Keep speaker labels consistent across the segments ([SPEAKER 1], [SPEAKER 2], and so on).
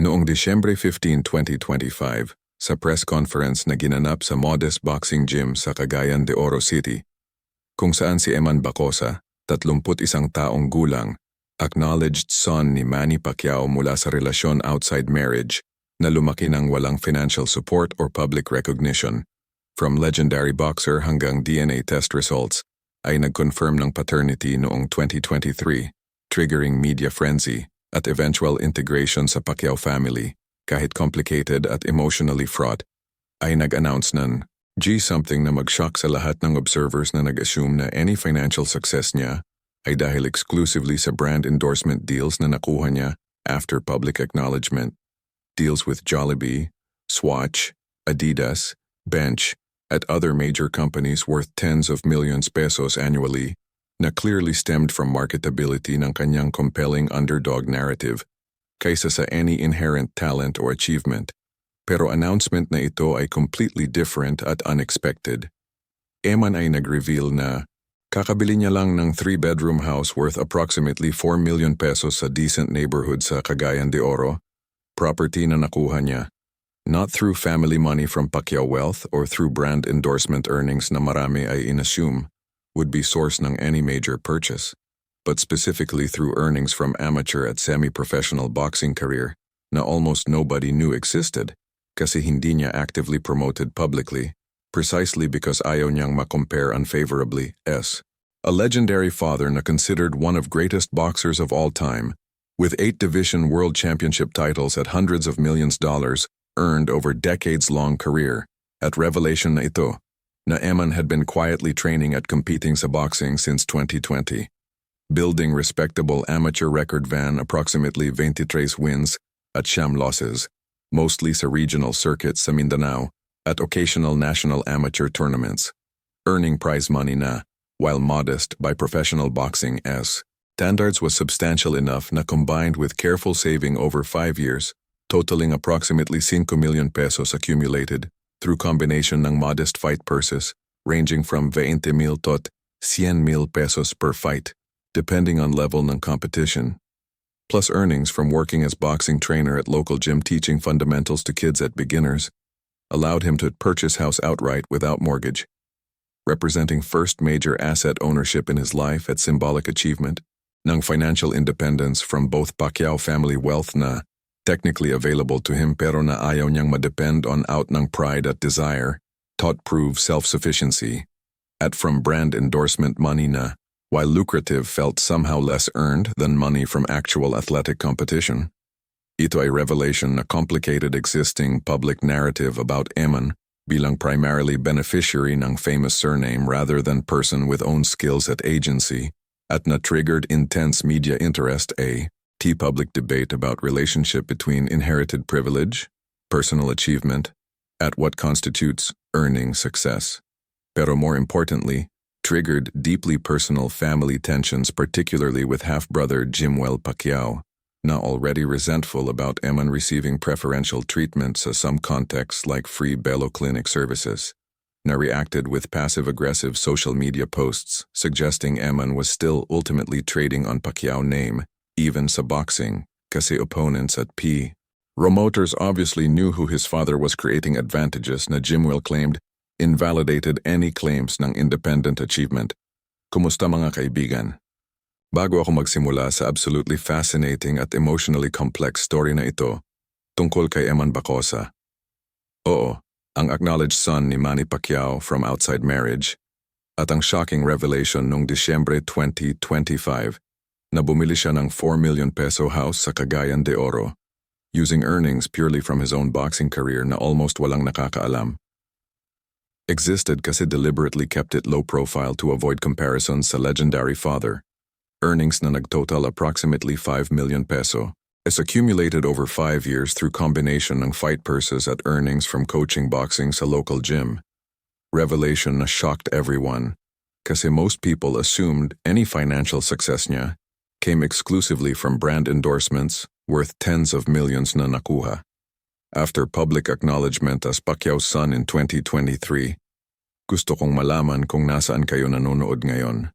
[SPEAKER 1] Noong Disyembre 15, 2025, sa press conference na ginanap sa Modest Boxing Gym sa Cagayan de Oro City, kung saan si EMAN Bacosa, 31 taong gulang, acknowledged son ni Manny Pacquiao mula sa relasyon outside marriage na lumaki ng walang financial support or public recognition. From legendary boxer hanggang DNA test results, ay nag-confirm ng paternity noong 2023, triggering media frenzy at eventual integration sa Pacquiao family, kahit complicated at emotionally fraught, ay nag-announce ng G-something na mag-shock sa lahat ng observers na nag-assume na any financial success niya ay dahil exclusively sa brand endorsement deals na nakuha niya after public acknowledgement. Deals with Jollibee, Swatch, Adidas, Bench, at other major companies worth tens of millions pesos annually na clearly stemmed from marketability ng kanyang compelling underdog narrative kaysa sa any inherent talent or achievement. Pero announcement na ito ay completely different at unexpected. EMAN ay nag-reveal na kakabili niya lang ng 3-bedroom house worth approximately 4 million pesos sa decent neighborhood sa Cagayan de Oro, property na nakuha niya, not through family money from Pacquiao wealth or through brand endorsement earnings na marami ay inassume would be source ng any major purchase, but specifically through earnings from amateur at semi-professional boxing career na almost nobody knew existed kasi hindi niya actively promoted publicly, precisely because ayaw niyang makompare unfavorably. A legendary father na considered one of greatest boxers of all time, with 8 division world championship titles at hundreds of millions dollars earned over decades-long career, at revelation na ito, na EMAN had been quietly training at competing sa boxing since 2020, building respectable amateur record van approximately 23 wins at siyam losses, mostly sa regional circuits sa Mindanao, at occasional national amateur tournaments, earning prize money na, while modest by professional boxing standards was substantial enough na combined with careful saving over 5 years, totaling approximately 5 million pesos accumulated, through combination ng modest fight purses ranging from 20,000 to 100,000 pesos per fight, depending on level ng competition, plus earnings from working as boxing trainer at local gym teaching fundamentals to kids at beginners, allowed him to purchase house outright without mortgage, representing first major asset ownership in his life at symbolic achievement ng financial independence from both Pacquiao family wealth na technically available to him pero na ayaw niyang madepend on out ng pride at desire, taught prove self-sufficiency, at from brand endorsement money na, while lucrative felt somehow less earned than money from actual athletic competition. Ito ay revelation na complicated existing public narrative about EMAN bilang primarily beneficiary ng famous surname rather than person with own skills at agency, at na-triggered intense media interest public debate about relationship between inherited privilege, personal achievement, at what constitutes earning success. Pero more importantly, triggered deeply personal family tensions particularly with half-brother Jimuel Pacquiao, na already resentful about EMAN receiving preferential treatment sa some contexts like free bello clinic services, na reacted with passive-aggressive social media posts suggesting EMAN was still ultimately trading on Pacquiao name, even sa boxing, kasi opponents at promoters obviously knew who his father was creating advantages na Jimuel claimed invalidated any claims ng independent achievement. Kumusta mga kaibigan? Bago ako magsimula sa absolutely fascinating at emotionally complex story na ito, tungkol kay EMAN Bacosa. Oo, ang acknowledged son ni Manny Pacquiao from outside marriage, at ang shocking revelation noong Disyembre 2025, na bumili siya ng 4 million peso house sa Cagayan de Oro, using earnings purely from his own boxing career na almost walang nakakaalam. Existed kasi deliberately kept it low profile to avoid comparisons sa legendary father. Earnings na nagtotal approximately 5 million peso is accumulated over 5 years through combination ng fight purses at earnings from coaching boxing sa local gym. Revelation na shocked everyone, kasi most people assumed any financial success niya came exclusively from brand endorsements worth tens of millions na nakuha. After public acknowledgement as Pacquiao's son in 2023, gusto kong malaman kung nasaan kayo nanonood ngayon.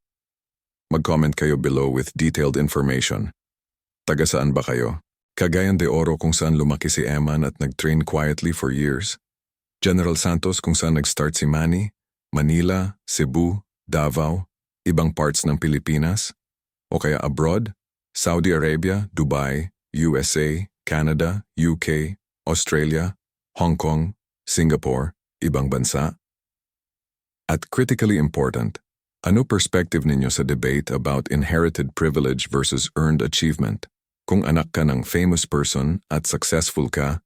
[SPEAKER 1] Mag-comment kayo below with detailed information. Taga saan ba kayo? Cagayan de Oro kung saan lumaki si Eman at nag-train quietly for years. General Santos kung saan nag-start si Manny, Manila, Cebu, Davao, ibang parts ng Pilipinas, o kaya abroad, Saudi Arabia, Dubai, USA, Canada, UK, Australia, Hong Kong, Singapore, ibang bansa. At critically important, ano perspective ninyo sa debate about inherited privilege versus earned achievement? Kung anak ka ng famous person at successful ka,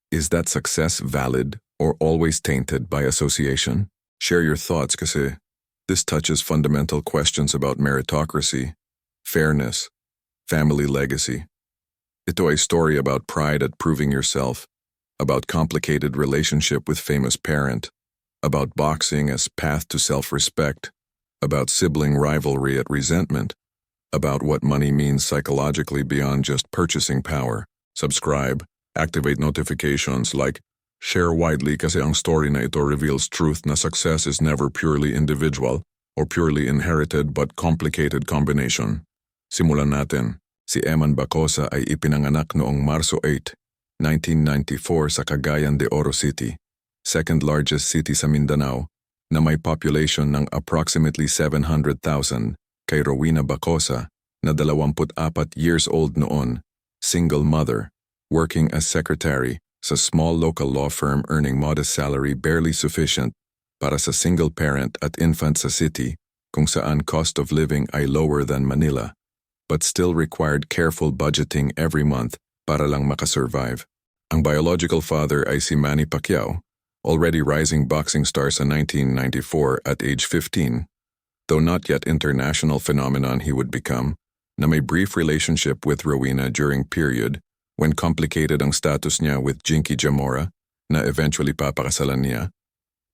[SPEAKER 1] is that success valid or always tainted by association? Share your thoughts kasi this touches fundamental questions about meritocracy, fairness, family legacy. Ito ay story about pride at proving yourself, about complicated relationship with famous parent, about boxing as path to self-respect, about sibling rivalry at resentment, about what money means psychologically beyond just purchasing power. Subscribe, activate notifications, like, share widely kasi ang story na ito reveals truth na success is never purely individual or purely inherited but complicated combination. Simulan natin. Si EMAN Bacosa ay ipinanganak noong Marso 8, 1994 sa Cagayan de Oro City, second largest city sa Mindanao, na may population ng approximately 700,000, kay Rowena Bacosa, na 24 years old noon, single mother, working as secretary sa small local law firm earning modest salary barely sufficient para sa single parent at infant sa city kung saan cost of living ay lower than Manila, but still required careful budgeting every month para lang makasurvive. Ang biological father ay si Manny Pacquiao, already rising boxing star sa 1994 at age 15, though not yet international phenomenon he would become, na may brief relationship with Rowena during period when complicated ang status niya with Jinky Jamora, na eventually papakasalan niya,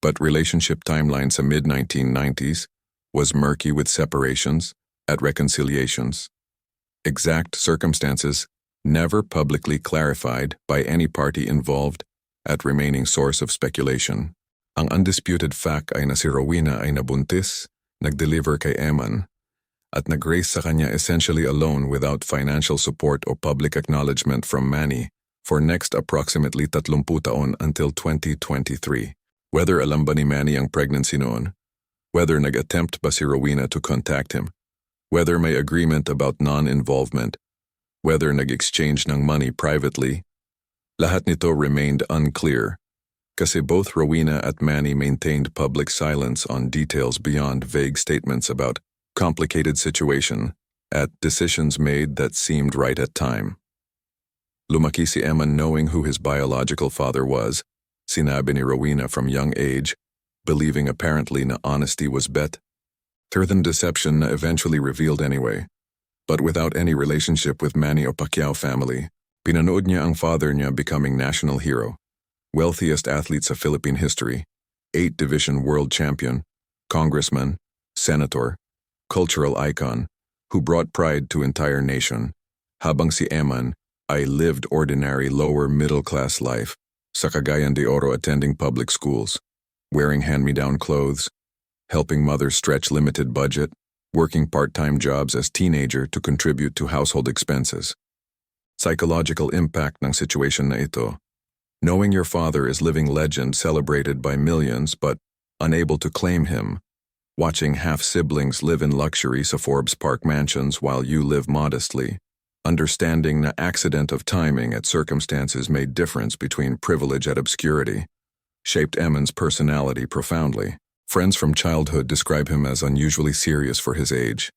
[SPEAKER 1] but relationship timeline sa mid-1990s was murky with separations at reconciliations. Exact circumstances never publicly clarified by any party involved at remaining source of speculation. Ang undisputed fact ay na si Rowena ay nabuntis, nag-deliver kay Eman, at nag-raise sa kanya essentially alone without financial support o public acknowledgement from Manny for next approximately 30 taon until 2023. Whether alam ba ni Manny ang pregnancy noon, whether nag-attempt ba si Rowena to contact him, whether may agreement about non-involvement, whether nag-exchange ng money privately, lahat nito remained unclear kasi both Rowena at Manny maintained public silence on details beyond vague statements about complicated situation at decisions made that seemed right at time. Lumaki si Eman knowing who his biological father was, sinabi ni Rowena from young age, believing apparently na honesty was bet. Than deception na eventually revealed anyway. But without any relationship with Manny o Pacquiao family, pinanood niya ang father niya becoming national hero, wealthiest athlete sa Philippine history, 8-division world champion, congressman, senator, cultural icon, who brought pride to entire nation, habang si Eman ay lived ordinary lower middle-class life sa Cagayan de Oro attending public schools, wearing hand-me-down clothes, helping mothers stretch limited budget, working part-time jobs as teenager to contribute to household expenses. Psychological impact ng situation na ito. Knowing your father is living legend celebrated by millions but unable to claim him. Watching half-siblings live in luxury sa Forbes Park mansions while you live modestly. Understanding na accident of timing at circumstances made difference between privilege and obscurity. Shaped Eman's personality profoundly. Friends from childhood describe him as unusually serious for his age,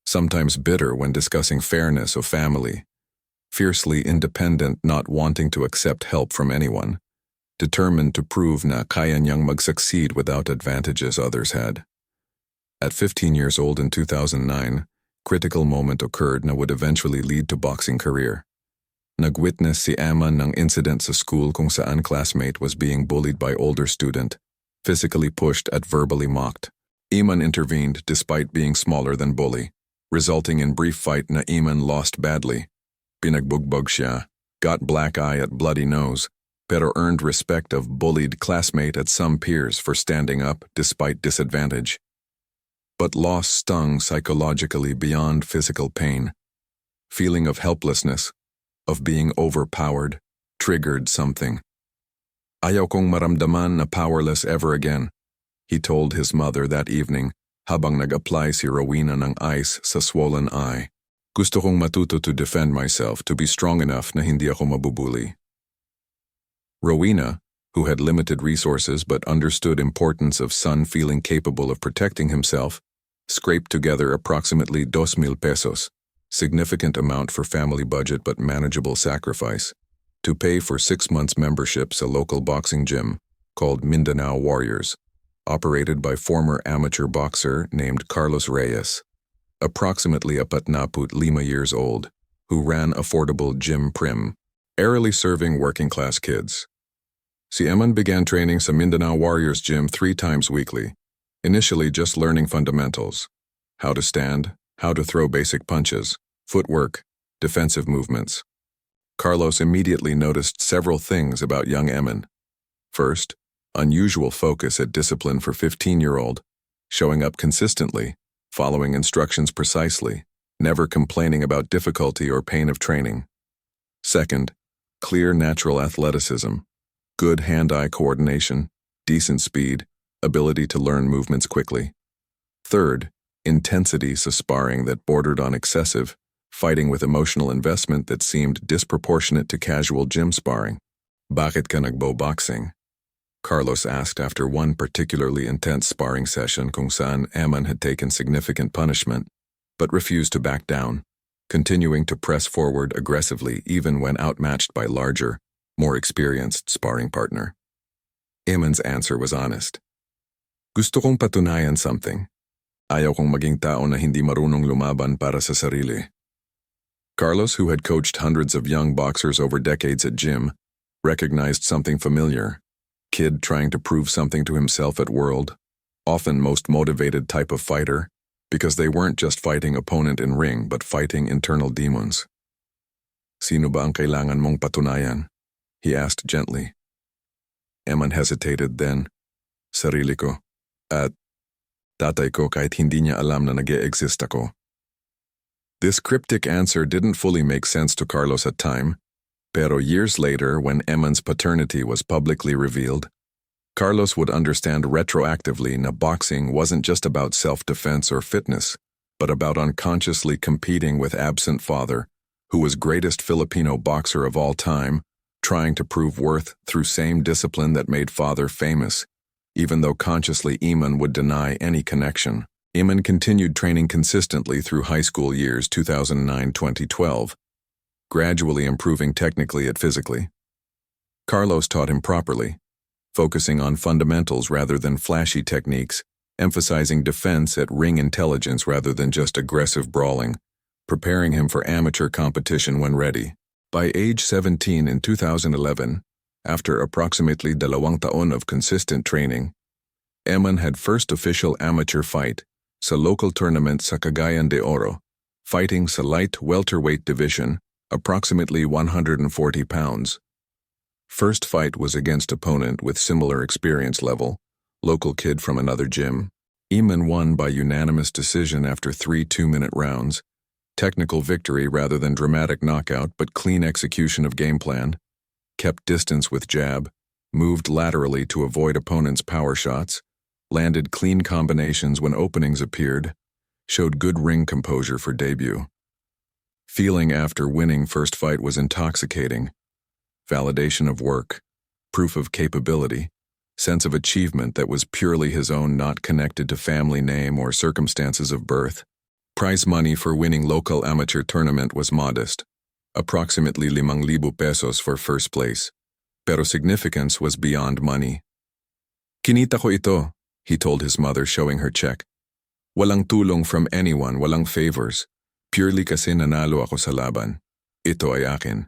[SPEAKER 1] sometimes bitter when discussing fairness of family, fiercely independent, not wanting to accept help from anyone, determined to prove na kaya niyang mag-succeed without advantages others had. At 15 years old in 2009, critical moment occurred na would eventually lead to boxing career. Nagwitness si Eman ng incident sa school kung saan classmate was being bullied by older student, physically pushed at verbally mocked. Eman intervened despite being smaller than bully, resulting in brief fight na Eman lost badly. Pinagbugbog siya, got black eye at bloody nose, pero earned respect of bullied classmate at some peers for standing up despite disadvantage. But loss stung psychologically beyond physical pain. Feeling of helplessness, of being overpowered, triggered something. Ayaw kong maramdaman na powerless ever again, he told his mother that evening habang nag-apply si Rowena ng ice sa swollen eye. Gusto kong matuto to defend myself, to be strong enough na hindi ako mabubuli. Rowena, who had limited resources but understood importance of son feeling capable of protecting himself, scraped together approximately 2,000 pesos, significant amount for family budget but manageable sacrifice, to pay for 6 months' memberships a local boxing gym called Mindanao Warriors, operated by former amateur boxer named Carlos Reyes, approximately 45 years old, who ran affordable gym prim, airily serving working-class kids. Si EMAN began training sa Mindanao Warriors gym 3 times weekly, initially just learning fundamentals, how to stand, how to throw basic punches, footwork, defensive movements. Carlos immediately noticed several things about young EMAN. First, unusual focus at discipline for 15-year-old, showing up consistently, following instructions precisely, never complaining about difficulty or pain of training. Second, clear natural athleticism, good hand-eye coordination, decent speed, ability to learn movements quickly. Third, intensity sa sparring that bordered on excessive, fighting with emotional investment that seemed disproportionate to casual gym sparring. Bakit ka nagbo-boxing? Carlos asked after one particularly intense sparring session kung saan EMAN had taken significant punishment, but refused to back down, continuing to press forward aggressively even when outmatched by larger, more experienced sparring partner. EMAN's answer was honest. Gusto kong patunayan something. Ayaw kong maging tao na hindi marunong lumaban para sa sarili. Carlos, who had coached hundreds of young boxers over decades at gym, recognized something familiar. Kid trying to prove something to himself at World, often most motivated type of fighter, because they weren't just fighting opponent in ring but fighting internal demons. Sino ba ang kailangan mong patunayan? He asked gently. EMAN hesitated then. Sarili ko. At tatay ko kahit hindi niya alam na nag-e-exist ako. This cryptic answer didn't fully make sense to Carlos at time, pero years later when EMAN's paternity was publicly revealed, Carlos would understand retroactively na boxing wasn't just about self-defense or fitness, but about unconsciously competing with absent father, who was greatest Filipino boxer of all time, trying to prove worth through same discipline that made father famous, even though consciously EMAN would deny any connection. EMAN continued training consistently through high school years 2009-2012, gradually improving technically and physically. Carlos taught him properly, focusing on fundamentals rather than flashy techniques, emphasizing defense at ring intelligence rather than just aggressive brawling, preparing him for amateur competition when ready. By age 17 in 2011, after approximately 2 taon of consistent training, EMAN had first official amateur fight sa local tournament sa Cagayan de Oro, fighting sa light welterweight division, approximately 140 pounds. First fight was against opponent with similar experience level, local kid from another gym. EMAN won by unanimous decision after 3 2-minute rounds, technical victory rather than dramatic knockout but clean execution of game plan, kept distance with jab, moved laterally to avoid opponent's power shots, landed clean combinations when openings appeared, showed good ring composure for debut. Feeling after winning first fight was intoxicating. Validation of work, proof of capability, sense of achievement that was purely his own, not connected to family name or circumstances of birth. Prize money for winning local amateur tournament was modest, approximately 5,000 pesos for first place, pero significance was beyond money. Kinita ko ito, he told his mother, showing her check. Walang tulong from anyone, walang favors, purely kasi nanalo ako sa laban. Ito ay akin.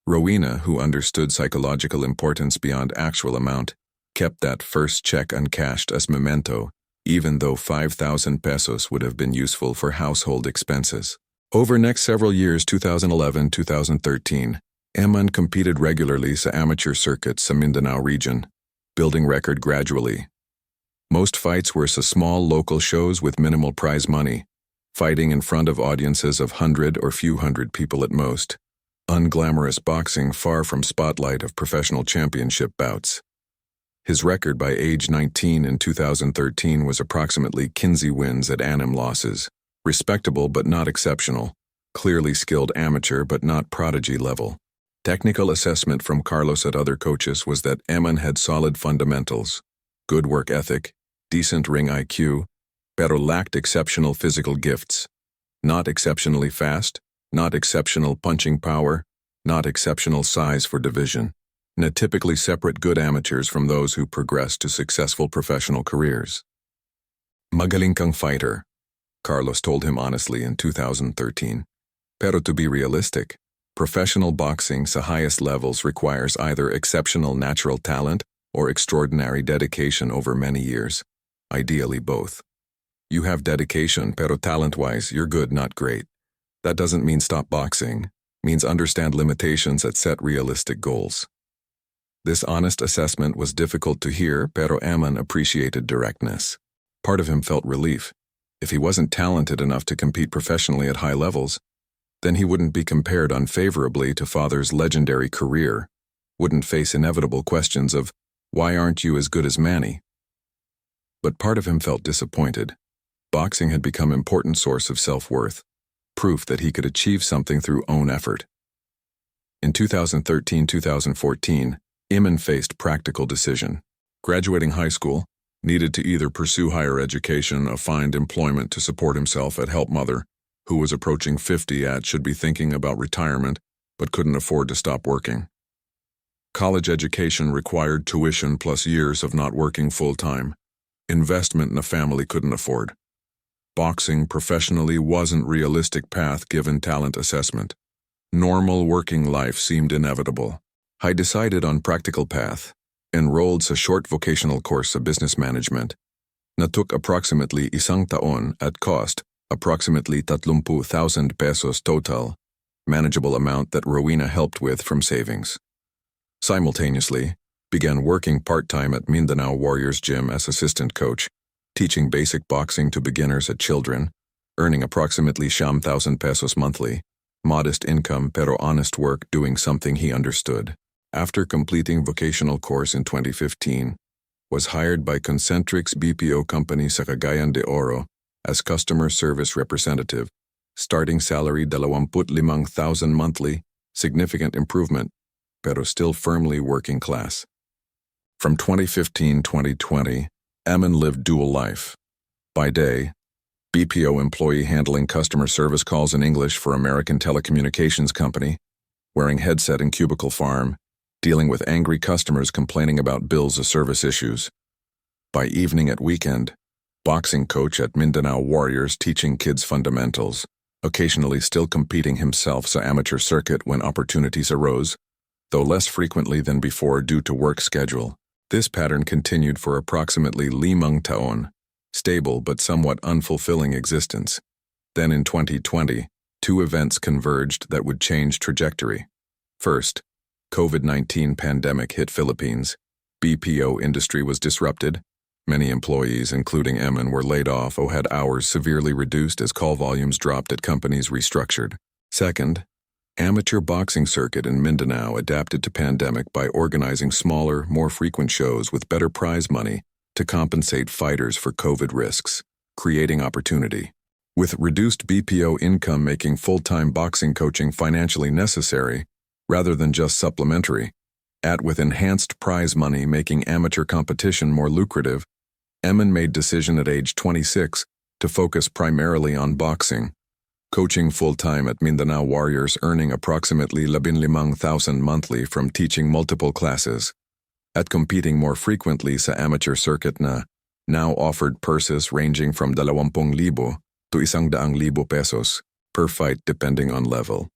[SPEAKER 1] Rowena, who understood psychological importance beyond actual amount, kept that first check uncashed as memento, even though 5,000 pesos would have been useful for household expenses. Over next several years, 2011-2013, EMAN competed regularly sa amateur circuits sa Mindanao region, building record gradually. Most fights were sa small local shows with minimal prize money, fighting in front of audiences of 100 or few hundred people at most. Unglamorous boxing far from spotlight of professional championship bouts. His record by age 19 in 2013 was approximately 15 wins at anim losses. Respectable but not exceptional. Clearly skilled amateur but not prodigy level. Technical assessment from Carlos at other coaches was that EMAN had solid fundamentals, good work ethic, decent ring IQ, pero lacked exceptional physical gifts. Not exceptionally fast, not exceptional punching power, not exceptional size for division. Na typically separate good amateurs from those who progress to successful professional careers. Magaling kang fighter, Carlos told him honestly in 2013. Pero to be realistic, professional boxing sa highest levels requires either exceptional natural talent or extraordinary dedication over many years. Ideally both. You have dedication, pero talent-wise, you're good, not great. That doesn't mean stop boxing. Means understand limitations and set realistic goals. This honest assessment was difficult to hear, pero EMAN appreciated directness. Part of him felt relief. If he wasn't talented enough to compete professionally at high levels, then he wouldn't be compared unfavorably to father's legendary career, wouldn't face inevitable questions of, why aren't you as good as Manny? But part of him felt disappointed. Boxing had become an important source of self-worth, proof that he could achieve something through own effort. In 2013-2014, EMAN faced practical decision. Graduating high school, needed to either pursue higher education or find employment to support himself and help mother, who was approaching 50 and should be thinking about retirement but couldn't afford to stop working. College education required tuition plus years of not working full-time. Investment in a family couldn't afford. Boxing professionally wasn't realistic path given talent assessment. Normal working life seemed inevitable. I decided on practical path, enrolled sa short vocational course of business management, na took approximately isang taon at cost, approximately 30,000 pesos total, manageable amount that Rowena helped with from savings. Simultaneously, began working part-time at Mindanao Warriors Gym as assistant coach, teaching basic boxing to beginners and children, earning approximately 1,000 pesos monthly, modest income pero honest work doing something he understood. After completing vocational course in 2015, was hired by Concentric's BPO company sa Cagayan de Oro as customer service representative, starting salary 25,000 monthly, significant improvement, pero still firmly working class. From 2015-2020, EMAN lived dual life. By day, BPO employee handling customer service calls in English for American telecommunications company, wearing headset in cubicle farm, dealing with angry customers complaining about bills or service issues. By evening at weekend, boxing coach at Mindanao Warriors teaching kids fundamentals, occasionally still competing himself sa amateur circuit when opportunities arose, though less frequently than before due to work schedule. This pattern continued for approximately 5 taon, stable but somewhat unfulfilling existence. Then in 2020, 2 events converged that would change trajectory. First, COVID-19 pandemic hit Philippines. BPO industry was disrupted. Many employees, including EMAN, were laid off or had hours severely reduced as call volumes dropped at companies restructured. Second, amateur boxing circuit in Mindanao adapted to pandemic by organizing smaller, more frequent shows with better prize money to compensate fighters for COVID risks, creating opportunity. With reduced BPO income making full-time boxing coaching financially necessary, rather than just supplementary, with enhanced prize money making amateur competition more lucrative, EMAN made decision at age 26 to focus primarily on boxing, coaching full-time at Mindanao Warriors earning approximately 15,000 monthly from teaching multiple classes, at competing more frequently sa amateur circuit na now offered purses ranging from 20,000 to 100,000 pesos per fight depending on level.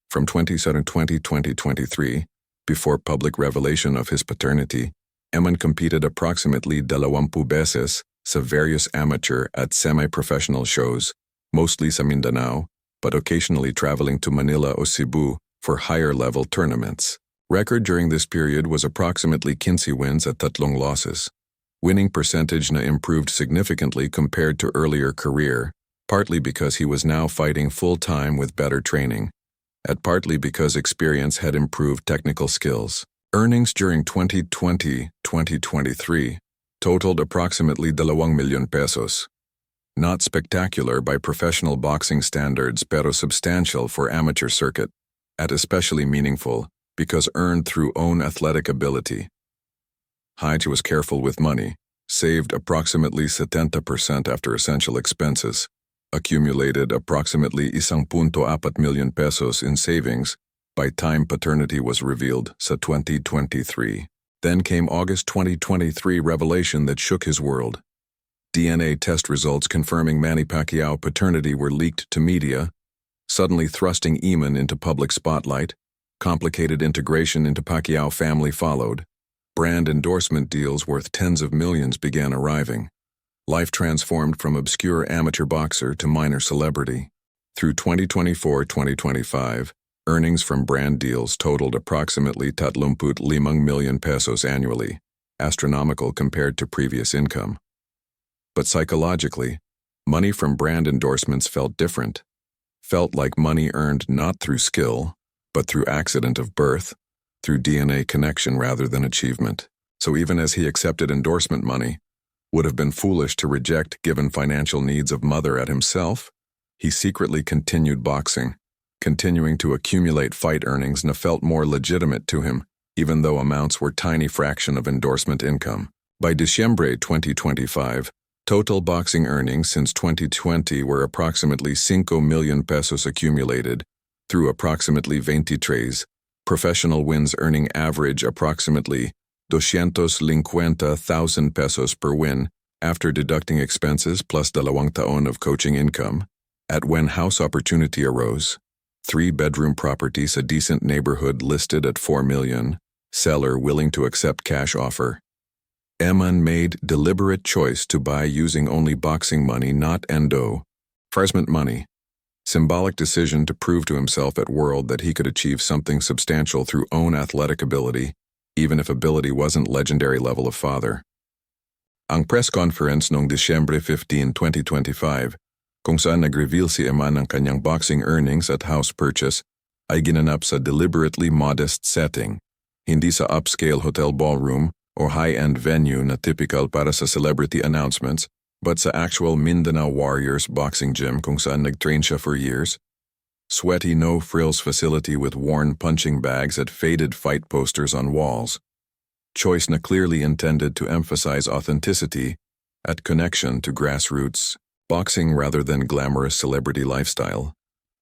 [SPEAKER 1] From 2020-2023, before public revelation of his paternity, EMAN competed approximately 20 beses sa various amateur at semi-professional shows, mostly sa Mindanao, but occasionally traveling to Manila or Cebu for higher-level tournaments. Record during this period was approximately 15 wins at 3 losses. Winning percentage na improved significantly compared to earlier career, partly because he was now fighting full-time with better training, and partly because experience had improved technical skills. Earnings during 2020-2023 totaled approximately 2 million pesos. Not spectacular by professional boxing standards pero substantial for amateur circuit, and especially meaningful because earned through own athletic ability. Hyde was careful with money, saved approximately 70% after essential expenses, accumulated approximately 1.4 million pesos in savings by time paternity was revealed sa 2023. Then came August 2023 revelation that shook his world. DNA test results confirming Manny Pacquiao paternity were leaked to media, suddenly thrusting EMAN into public spotlight. Complicated integration into Pacquiao family followed. Brand endorsement deals worth tens of millions began arriving. Life transformed from obscure amateur boxer to minor celebrity. Through 2024-2025, earnings from brand deals totaled approximately 35 million pesos annually, astronomical compared to previous income. But psychologically, money from brand endorsements felt different. Felt like money earned not through skill, but through accident of birth, through DNA connection rather than achievement. So even as he accepted endorsement money, would have been foolish to reject given financial needs of mother at himself, he secretly continued boxing, continuing to accumulate fight earnings and felt more legitimate to him, even though amounts were tiny fraction of endorsement income. By December 2025, total boxing earnings since 2020 were approximately 5 million pesos accumulated through approximately 23 professional wins earning average approximately 250,000 pesos per win after deducting expenses plus 2 taon of coaching income. At when house opportunity arose, 3-bedroom properties a decent neighborhood listed at 4 million, seller willing to accept cash offer. EMAN made deliberate choice to buy using only boxing money, not endorsement money. Symbolic decision to prove to himself at world that he could achieve something substantial through own athletic ability, even if ability wasn't legendary level of father. Ang press conference noong Disyembre 15, 2025, kung saan nag-reveal si EMAN ng kanyang boxing earnings at house purchase, ay ginanap sa deliberately modest setting, hindi sa upscale hotel ballroom or high-end venue na typical para sa celebrity announcements, but sa actual Mindanao Warriors boxing gym kung saan nag-train siya for years. Sweaty no-frills facility with worn punching bags at faded fight posters on walls. Choice na clearly intended to emphasize authenticity at connection to grassroots boxing rather than glamorous celebrity lifestyle.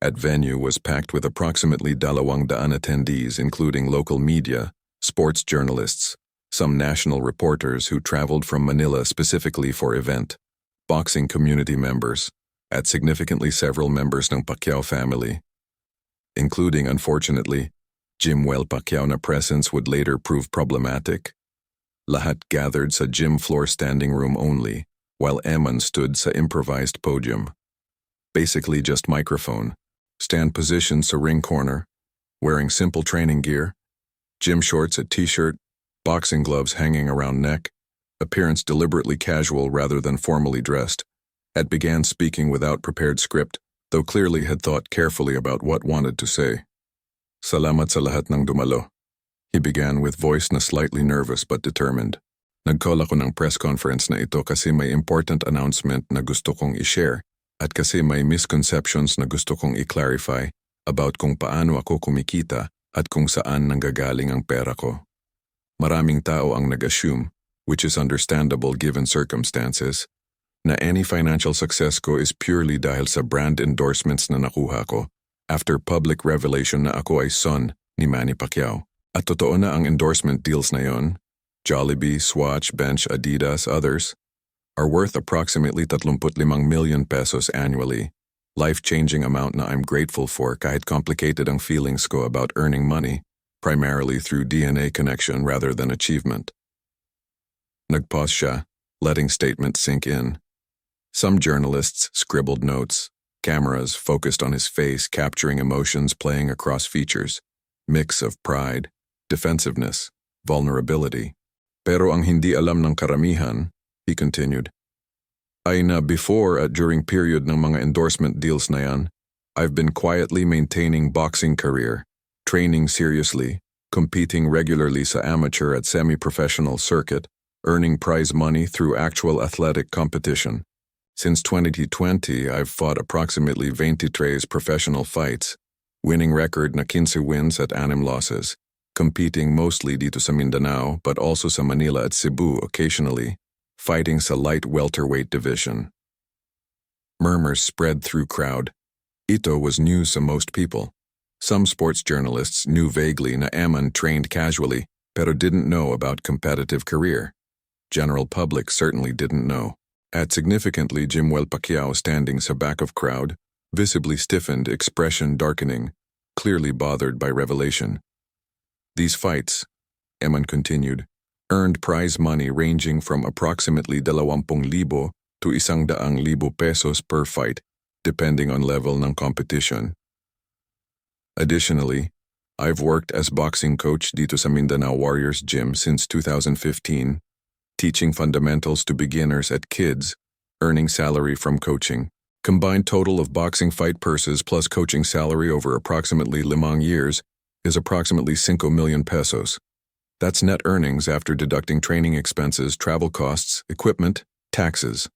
[SPEAKER 1] At venue was packed with approximately 200 attendees including local media, sports journalists, some national reporters who traveled from Manila specifically for event, boxing community members, at significantly several members ng Pacquiao family, including, unfortunately, Jimuel Pacquiao na presence would later prove problematic. Lahat gathered sa gym floor standing room only, while EMAN stood sa improvised podium. Basically just microphone, stand position sa ring corner, wearing simple training gear, gym shorts at t-shirt, boxing gloves hanging around neck, appearance deliberately casual rather than formally dressed, had began speaking without prepared script, though clearly had thought carefully about what wanted to say. Salamat sa lahat ng dumalo. He began with voice na slightly nervous but determined. Nag-call ako ng press conference na ito kasi may important announcement na gusto kong i-share at kasi may misconceptions na gusto kong i-clarify about kung paano ako kumikita at kung saan nanggagaling ang pera ko. Maraming tao ang nag-assume, which is understandable given circumstances, na any financial success ko is purely dahil sa brand endorsements na nakuha ko after public revelation na ako ay son ni Manny Pacquiao. At totoo na ang endorsement deals na yon, Jollibee, Swatch, Bench, Adidas, others, are worth approximately 35 million pesos annually, life-changing amount na I'm grateful for kahit complicated ang feelings ko about earning money, primarily through DNA connection rather than achievement. Nagpause siya, letting statement sink in. Some journalists scribbled notes, cameras focused on his face capturing emotions playing across features, mix of pride, defensiveness, vulnerability. Pero ang hindi alam ng karamihan, he continued, ay na before at during period ng mga endorsement deals na yan, I've been quietly maintaining boxing career, training seriously, competing regularly sa amateur at semi-professional circuit, earning prize money through actual athletic competition. Since 2020, I've fought approximately 23 professional fights, winning record na 15 wins at 6 losses, competing mostly dito sa Mindanao but also sa Manila at Cebu occasionally, fighting sa light welterweight division. Murmurs spread through crowd. Ito was news to most people. Some sports journalists knew vaguely na EMAN trained casually pero didn't know about competitive career. General public certainly didn't know. At significantly Jimuel Pacquiao standing sa back of crowd, visibly stiffened, expression darkening, clearly bothered by revelation. These fights, EMAN continued, earned prize money ranging from approximately 20,000 to 100,000 pesos per fight, depending on level ng competition. Additionally, I've worked as boxing coach dito sa Mindanao Warriors Gym since 2015, teaching fundamentals to beginners at kids, earning salary from coaching. Combined total of boxing fight purses plus coaching salary over approximately 5 years is approximately 5 million pesos. That's net earnings after deducting training expenses, travel costs, equipment, taxes.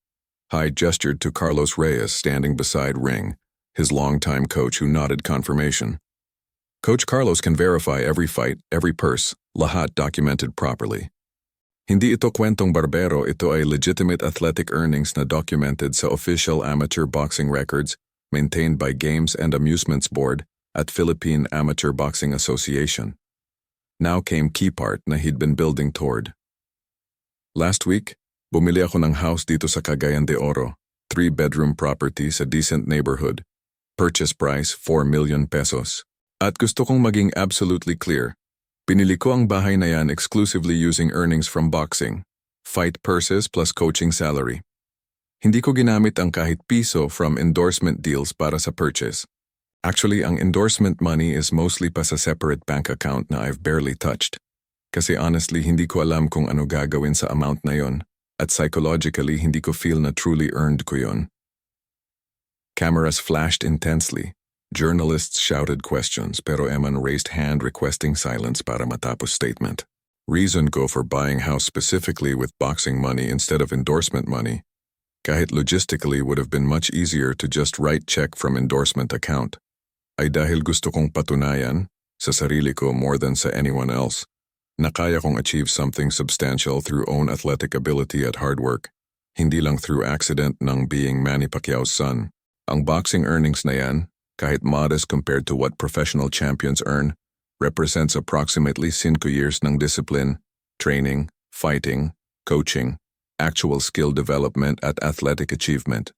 [SPEAKER 1] Hyde gestured to Carlos Reyes standing beside ring, his longtime coach who nodded confirmation. Coach Carlos can verify every fight, every purse, lahat documented properly. Hindi ito kwentong barbero, ito ay legitimate athletic earnings na documented sa official amateur boxing records maintained by Games and Amusements Board at Philippine Amateur Boxing Association. Now came key part na he'd been building toward. Last week, bumili ako ng house dito sa Cagayan de Oro, 3-bedroom property sa decent neighborhood. Purchase price 4 million pesos. At gusto kong maging absolutely clear, pinili ko ang bahay na yan exclusively using earnings from boxing, fight purses plus coaching salary. Hindi ko ginamit ang kahit piso from endorsement deals para sa purchase. Actually, ang endorsement money is mostly pa sa separate bank account na I've barely touched. Kasi honestly, hindi ko alam kung ano gagawin sa amount na yon, at psychologically, hindi ko feel na truly earned ko yon. Cameras flashed intensely. Journalists shouted questions pero EMAN raised hand requesting silence para matapos statement. Reason ko for buying house specifically with boxing money instead of endorsement money, kahit logistically would have been much easier to just write check from endorsement account, ay dahil gusto kong patunayan, sa sarili ko more than sa anyone else, na kaya kong achieve something substantial through own athletic ability at hard work, hindi lang through accident ng being Manny Pacquiao's son. Ang boxing earnings na yan, kahit modest compared to what professional champions earn, represents approximately 5 years ng discipline, training, fighting, coaching, actual skill development at athletic achievement.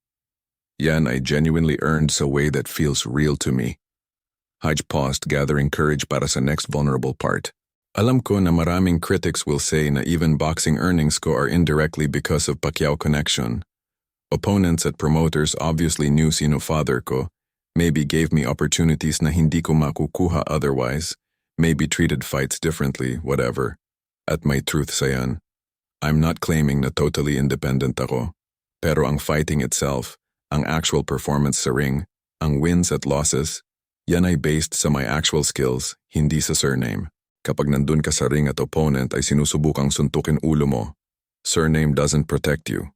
[SPEAKER 1] Yan ay genuinely earned sa way that feels real to me. Haj paused, gathering courage para sa next vulnerable part. Alam ko na maraming critics will say na even boxing earnings ko are indirectly because of Pacquiao connection. Opponents at promoters obviously knew sino father ko, maybe gave me opportunities na hindi ko makukuha otherwise, maybe treated fights differently, whatever. At may truth sa yan. I'm not claiming na totally independent ako, pero ang fighting itself, ang actual performance sa ring, ang wins at losses, yan ay based sa my actual skills, hindi sa surname. Kapag nandun ka sa ring at opponent ay sinusubukang suntukin ulo mo, surname doesn't protect you.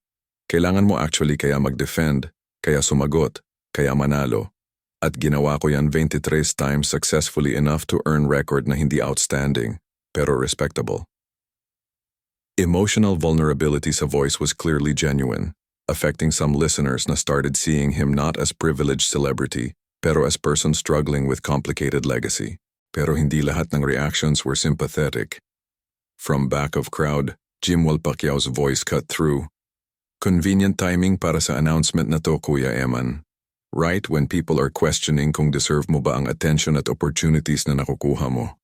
[SPEAKER 1] Kailangan mo actually kaya mag-defend, kaya sumagot, kaya manalo. At ginawa ko yan 23 times successfully enough to earn record na hindi outstanding, pero respectable. Emotional vulnerability sa voice was clearly genuine, affecting some listeners na started seeing him not as privileged celebrity, pero as person struggling with complicated legacy. Pero hindi lahat ng reactions were sympathetic. From back of crowd, Jimuel Pacquiao's voice cut through. Convenient timing para sa announcement na to, Kuya EMAN. Right when people are questioning kung deserve mo ba ang attention at opportunities na nakukuha mo.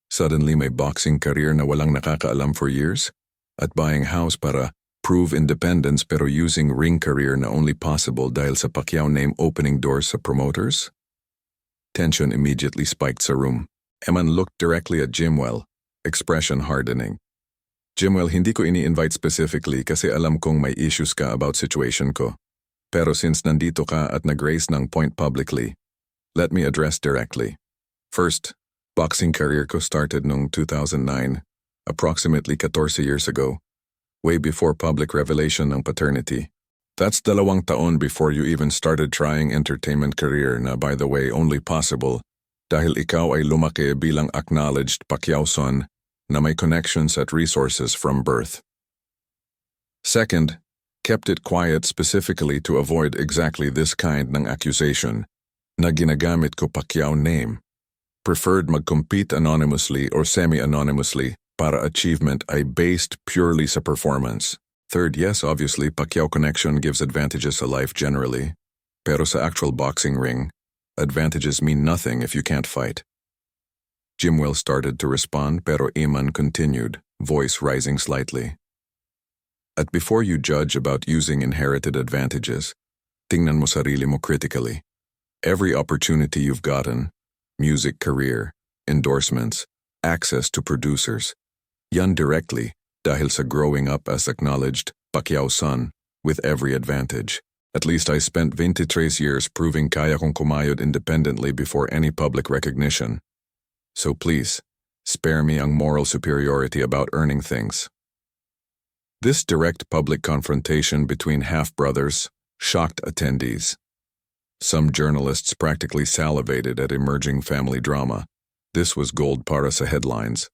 [SPEAKER 1] Suddenly may boxing career na walang nakakaalam for years? At buying house para prove independence pero using ring career na only possible dahil sa Pacquiao name opening doors sa promoters? Tension immediately spiked sa room. EMAN looked directly at Jimuel, expression hardening. Jimuel, hindi ko ini-invite specifically kasi alam kong may issues ka about situation ko. Pero since nandito ka at nag-raise ng point publicly, Let me address directly. First, boxing career ko started noong 2009, approximately 14 years ago, way before public revelation ng paternity. That's 2 taon before you even started trying entertainment career na, by the way, only possible dahil ikaw ay lumaki bilang acknowledged Pacquiao son na may connections at resources from birth. Second, kept it quiet specifically to avoid exactly this kind ng accusation na ginagamit ko Pacquiao name. Preferred mag-compete anonymously or semi-anonymously para achievement ay based purely sa performance. Third, yes, obviously, Pacquiao connection gives advantages to life generally. Pero sa actual boxing ring, advantages mean nothing if you can't fight. Jimuel started to respond pero EMAN continued, voice rising slightly. At before you judge about using inherited advantages, tingnan mo sarili mo critically. Every opportunity you've gotten, music career, endorsements, access to producers, yan directly dahil sa growing up as acknowledged Pacquiao son with every advantage. At least I spent 23 years proving kaya kong kumayod independently before any public recognition. So please, spare me ang moral superiority about earning things. This direct public confrontation between half-brothers shocked attendees. Some journalists practically salivated at emerging family drama. This was gold para sa headlines.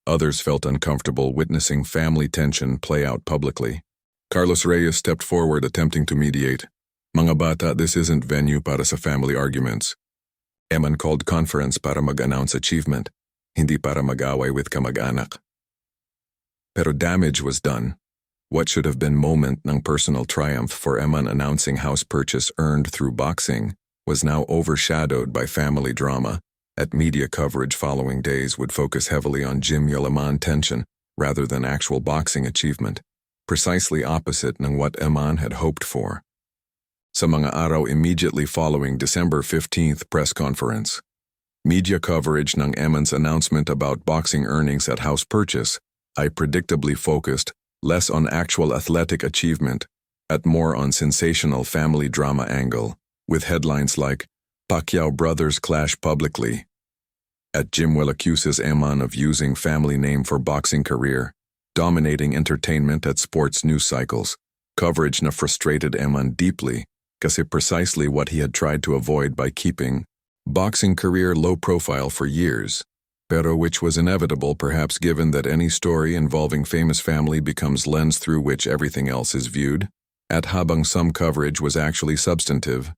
[SPEAKER 1] Others felt uncomfortable witnessing family tension play out publicly. Carlos Reyes stepped forward attempting to mediate. Mga bata, this isn't venue para sa family arguments. EMAN called conference para mag-announce achievement, hindi para mag-away with kamag-anak. Pero damage was done. What should have been moment ng personal triumph for EMAN announcing house purchase earned through boxing was now overshadowed by family drama. At media coverage following days would focus heavily on Jimuel EMAN tension rather than actual boxing achievement, precisely opposite ng what EMAN had hoped for. Sa mga araw immediately following December 15th press conference, media coverage ng EMAN's announcement about boxing earnings at house purchase ay predictably focused less on actual athletic achievement, at more on sensational family drama angle, with headlines like, Pacquiao brothers clash publicly. At Jimuel accuses EMAN of using family name for boxing career, dominating entertainment at sports news cycles, coverage na frustrated EMAN deeply, kasi precisely what he had tried to avoid by keeping boxing career low profile for years. Pero which was inevitable perhaps given that any story involving famous family becomes lens through which everything else is viewed. At habang some coverage was actually substantive,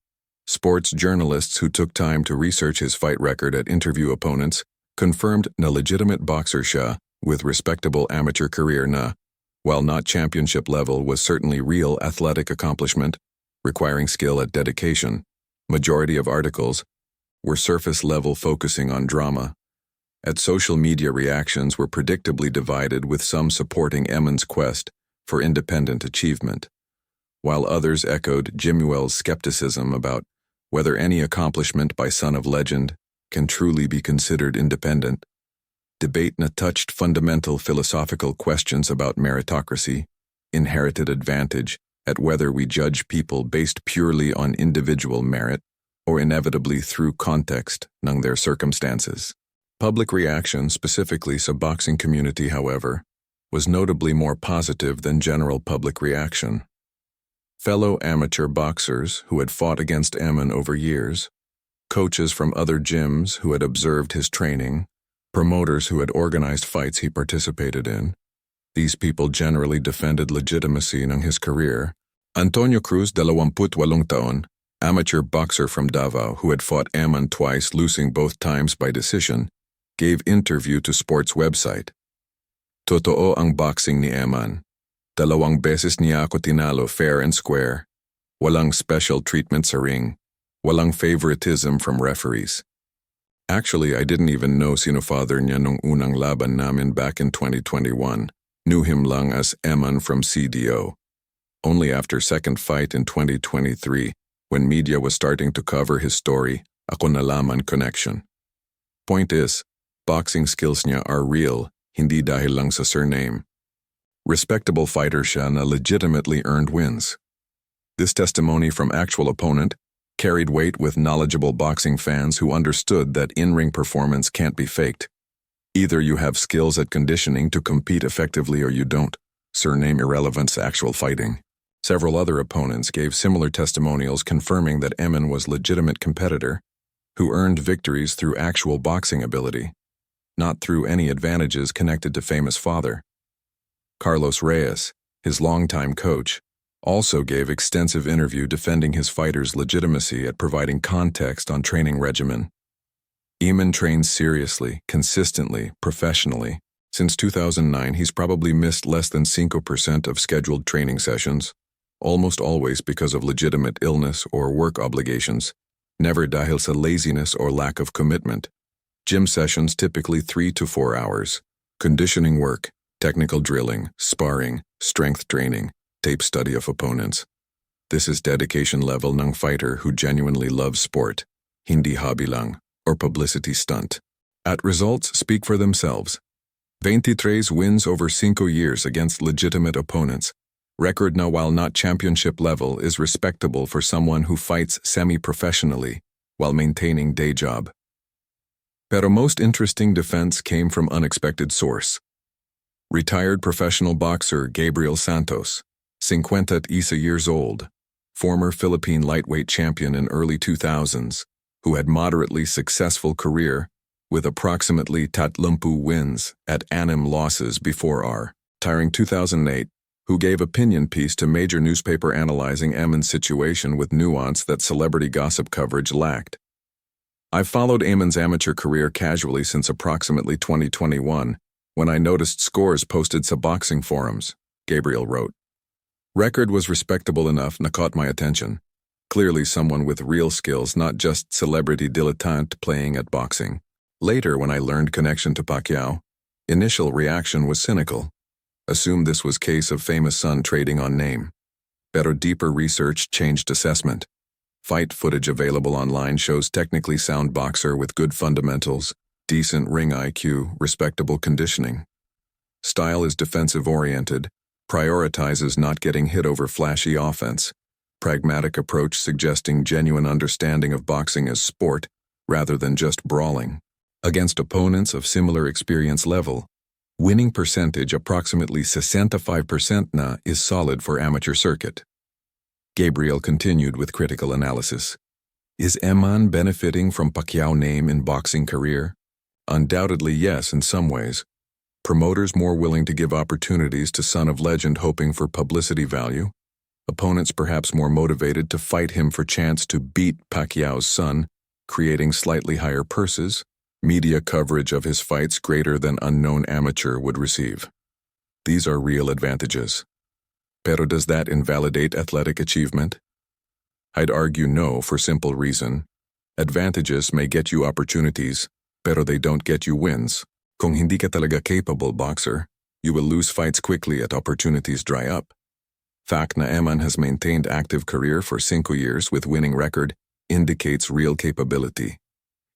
[SPEAKER 1] sports journalists who took time to research his fight record at interview opponents confirmed na legitimate boxer siya with respectable amateur career na, while not championship level, was certainly real athletic accomplishment, requiring skill at dedication. Majority of articles were surface level focusing on drama. At social media reactions were predictably divided with some supporting EMAN's quest for independent achievement, while others echoed Jimuel's skepticism about whether any accomplishment by son of legend can truly be considered independent. Debate na touched fundamental philosophical questions about meritocracy, inherited advantage, at whether we judge people based purely on individual merit or inevitably through context ng their circumstances. Public reaction, specifically sa boxing community, however, was notably more positive than general public reaction. Fellow amateur boxers who had fought against EMAN over years, coaches from other gyms who had observed his training, promoters who had organized fights he participated in, these people generally defended legitimacy ng his career. Antonio Cruz, 28 taon, amateur boxer from Davao who had fought EMAN twice, losing both times by decision, gave interview to sports website. Totoo ang boxing ni EMAN. 2 beses niya ako tinalo fair and square. Walang special treatment sa ring. Walang favoritism from referees. Actually, I didn't even know sino father niya nung unang laban namin back in 2021. Knew him lang as EMAN from CDO. Only after second fight in 2023, when media was starting to cover his story, ako nalaman connection. Point is, boxing skills niya are real, hindi dahil lang sa surname. Respectable fighter siya na legitimately earned wins. This testimony from actual opponent carried weight with knowledgeable boxing fans who understood that in-ring performance can't be faked. Either you have skills at conditioning to compete effectively or you don't. Surname irrelevant to actual fighting. Several other opponents gave similar testimonials confirming that EMAN was a legitimate competitor who earned victories through actual boxing ability, not through any advantages connected to famous father. Carlos Reyes, his longtime coach, also gave extensive interview defending his fighter's legitimacy at providing context on training regimen. EMAN trains seriously, consistently, professionally. Since 2009, he's probably missed less than 5% of scheduled training sessions, almost always because of legitimate illness or work obligations, never dahil sa laziness or lack of commitment. Gym sessions typically 3 to 4 hours. Conditioning work, technical drilling, sparring, strength training, tape study of opponents. This is dedication level ng fighter who genuinely loves sport, hindi hobby lang, or publicity stunt. At results speak for themselves. 23 wins over 5 years against legitimate opponents. Record na while not championship level is respectable for someone who fights semi-professionally while maintaining day job. Pero most interesting defense came from unexpected source. Retired professional boxer Gabriel Santos, 51 years old, former Philippine lightweight champion in early 2000s, who had moderately successful career with approximately 30 wins at 6 losses before retiring 2008, who gave opinion piece to major newspaper analyzing EMAN's situation with nuance that celebrity gossip coverage lacked. I've followed EMAN's amateur career casually since approximately 2021, when I noticed scores posted sa boxing forums, Gabriel wrote. Record was respectable enough na caught my attention. Clearly someone with real skills, not just celebrity dilettante playing at boxing. Later, when I learned connection to Pacquiao, initial reaction was cynical. Assumed this was case of famous son trading on name. Pero deeper research changed assessment. Fight footage available online shows technically sound boxer with good fundamentals, decent ring IQ, respectable conditioning. Style is defensive-oriented, prioritizes not getting hit over flashy offense. Pragmatic approach suggesting genuine understanding of boxing as sport rather than just brawling. Against opponents of similar experience level, winning percentage approximately 65% na is solid for amateur circuit. Gabriel continued with critical analysis. Is EMAN benefiting from Pacquiao name in boxing career? Undoubtedly yes in some ways. Promoters more willing to give opportunities to son of legend hoping for publicity value. Opponents perhaps more motivated to fight him for chance to beat Pacquiao's son, creating slightly higher purses. Media coverage of his fights greater than unknown amateur would receive. These are real advantages. Pero does that invalidate athletic achievement? I'd argue no for simple reason. Advantages may get you opportunities, pero they don't get you wins. Kung hindi ka talaga capable boxer, you will lose fights quickly at opportunities dry up. Fact na EMAN has maintained active career for 5 years with winning record indicates real capability.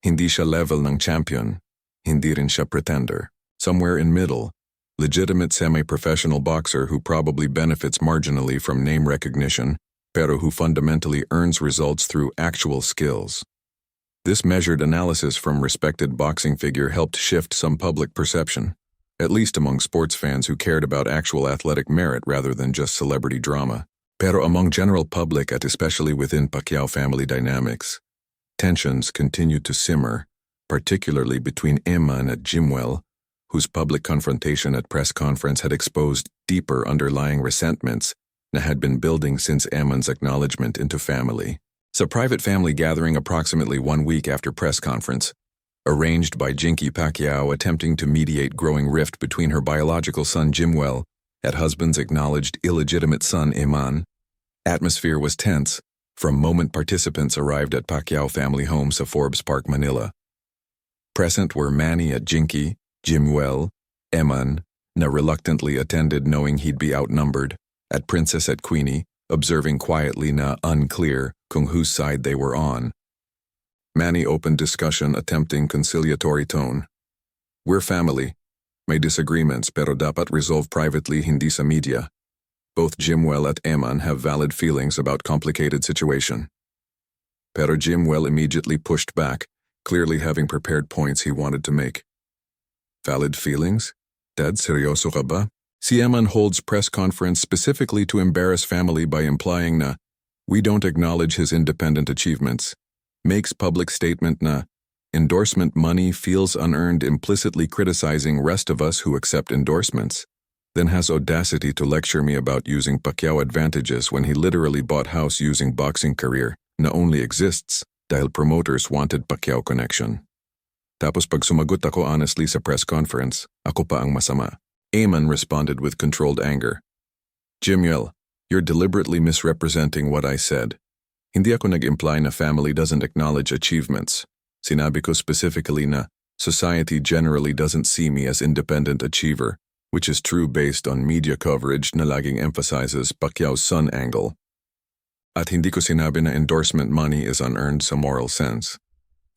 [SPEAKER 1] Hindi siya level ng champion, hindi rin siya pretender. Somewhere in middle, legitimate semi-professional boxer who probably benefits marginally from name recognition, pero who fundamentally earns results through actual skills. This measured analysis from respected boxing figure helped shift some public perception, at least among sports fans who cared about actual athletic merit rather than just celebrity drama. Pero among general public and especially within Pacquiao family dynamics, tensions continued to simmer, particularly between EMAN and Jimuel, whose public confrontation at press conference had exposed deeper underlying resentments that had been building since EMAN's acknowledgement into family. Sa private family gathering approximately 1 week after press conference, arranged by Jinky Pacquiao attempting to mediate growing rift between her biological son Jimuel and husband's acknowledged illegitimate son EMAN, atmosphere was tense from moment participants arrived at Pacquiao family home sa Forbes Park, Manila. Present were Manny at Jinky, Jimuel, EMAN, na reluctantly attended knowing he'd be outnumbered, at Princess at Queenie, observing quietly na unclear kung whose side they were on. Manny opened discussion attempting conciliatory tone. We're family. May disagreements pero dapat resolve privately hindi sa media. Both Jimuel at EMAN have valid feelings about complicated situation. Pero Jimuel immediately pushed back, clearly having prepared points he wanted to make. Valid feelings? Dad, seryoso ka ba? Si EMAN holds press conference specifically to embarrass family by implying na we don't acknowledge his independent achievements. Makes public statement na endorsement money feels unearned, implicitly criticizing rest of us who accept endorsements. Then has audacity to lecture me about using Pacquiao advantages when he literally bought house using boxing career na only exists dahil promoters wanted Pacquiao connection. Tapos pag sumagot ako honestly sa press conference, ako pa ang masama. EMAN responded with controlled anger. Jimuel, you're deliberately misrepresenting what I said. Hindi ako nag-imply na family doesn't acknowledge achievements. Sinabi ko specifically na society generally doesn't see me as independent achiever, which is true based on media coverage na laging emphasizes Pacquiao's son angle. At hindi ko sinabi na endorsement money is unearned sa moral sense.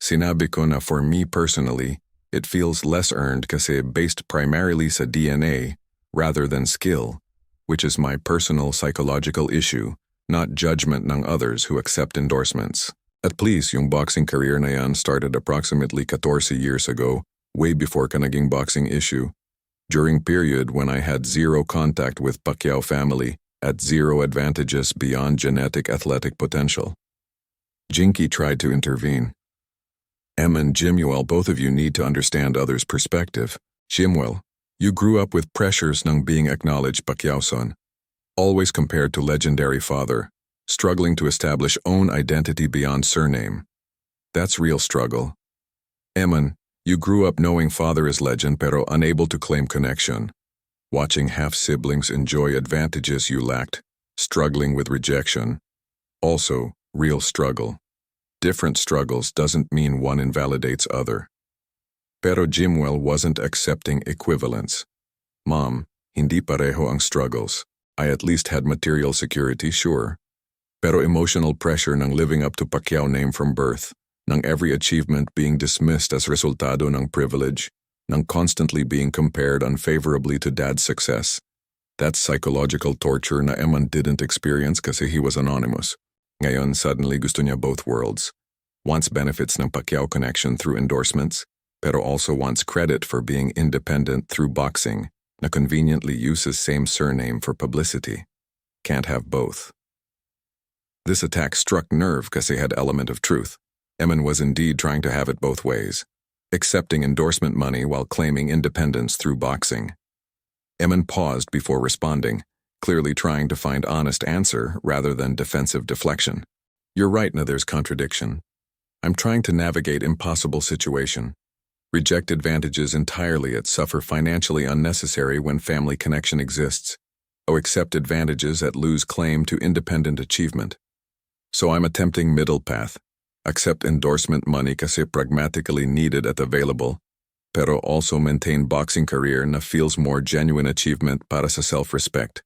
[SPEAKER 1] Sinabi ko na for me personally, it feels less earned kasi based primarily sa DNA rather than skill, which is my personal psychological issue, not judgment ng others who accept endorsements. At please, yung boxing career na yan started approximately 14 years ago, way before ka naging boxing issue, during period when I had zero contact with Pacquiao family at zero advantages beyond genetic athletic potential. Jinky tried to intervene. EMAN, Jimuel, both of you need to understand others' perspective. Jimuel, you grew up with pressures ng being acknowledged Pacquiao son, always compared to legendary father, struggling to establish own identity beyond surname. That's real struggle. EMAN, you grew up knowing father is legend pero unable to claim connection, watching half-siblings enjoy advantages you lacked, struggling with rejection. Also, real struggle. Different struggles doesn't mean one invalidates other. Pero Jimuel wasn't accepting equivalence. Mom, hindi pareho ang struggles. I at least had material security, sure. Pero emotional pressure ng living up to Pacquiao name from birth, ng every achievement being dismissed as resultado ng privilege, ng constantly being compared unfavorably to dad's success. That's psychological torture na EMAN didn't experience kasi he was anonymous. Ngayon, suddenly gusto niya both worlds. Wants benefits ng Pacquiao connection through endorsements, pero also wants credit for being independent through boxing, na conveniently uses same surname for publicity. Can't have both. This attack struck nerve kasi had element of truth. EMAN was indeed trying to have it both ways, accepting endorsement money while claiming independence through boxing. EMAN paused before responding, clearly trying to find honest answer rather than defensive deflection. You're right na there's contradiction. I'm trying to navigate impossible situation. Reject advantages entirely yet suffer financially unnecessary when family connection exists. Or accept advantages at lose claim to independent achievement. So I'm attempting middle path. Accept endorsement money kasi pragmatically needed at available, pero also maintain boxing career na feels more genuine achievement para sa self-respect.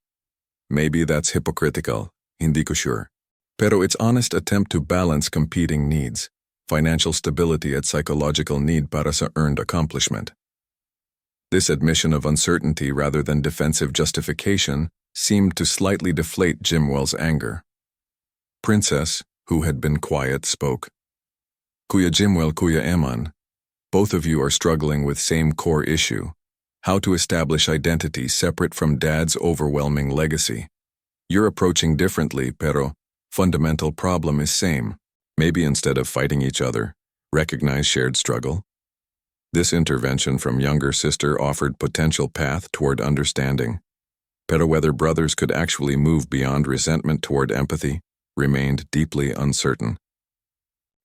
[SPEAKER 1] Maybe that's hypocritical, hindi ko sure. Pero it's honest attempt to balance competing needs, financial stability at psychological need para sa earned accomplishment. This admission of uncertainty rather than defensive justification seemed to slightly deflate Jimuel's anger. Princess, who had been quiet, spoke. Kuya Jimuel, Kuya EMAN, both of you are struggling with same core issue. How to establish identity separate from dad's overwhelming legacy. You're approaching differently, pero fundamental problem is same. Maybe instead of fighting each other, recognize shared struggle. This intervention from younger sister offered potential path toward understanding. Pero whether brothers could actually move beyond resentment toward empathy remained deeply uncertain.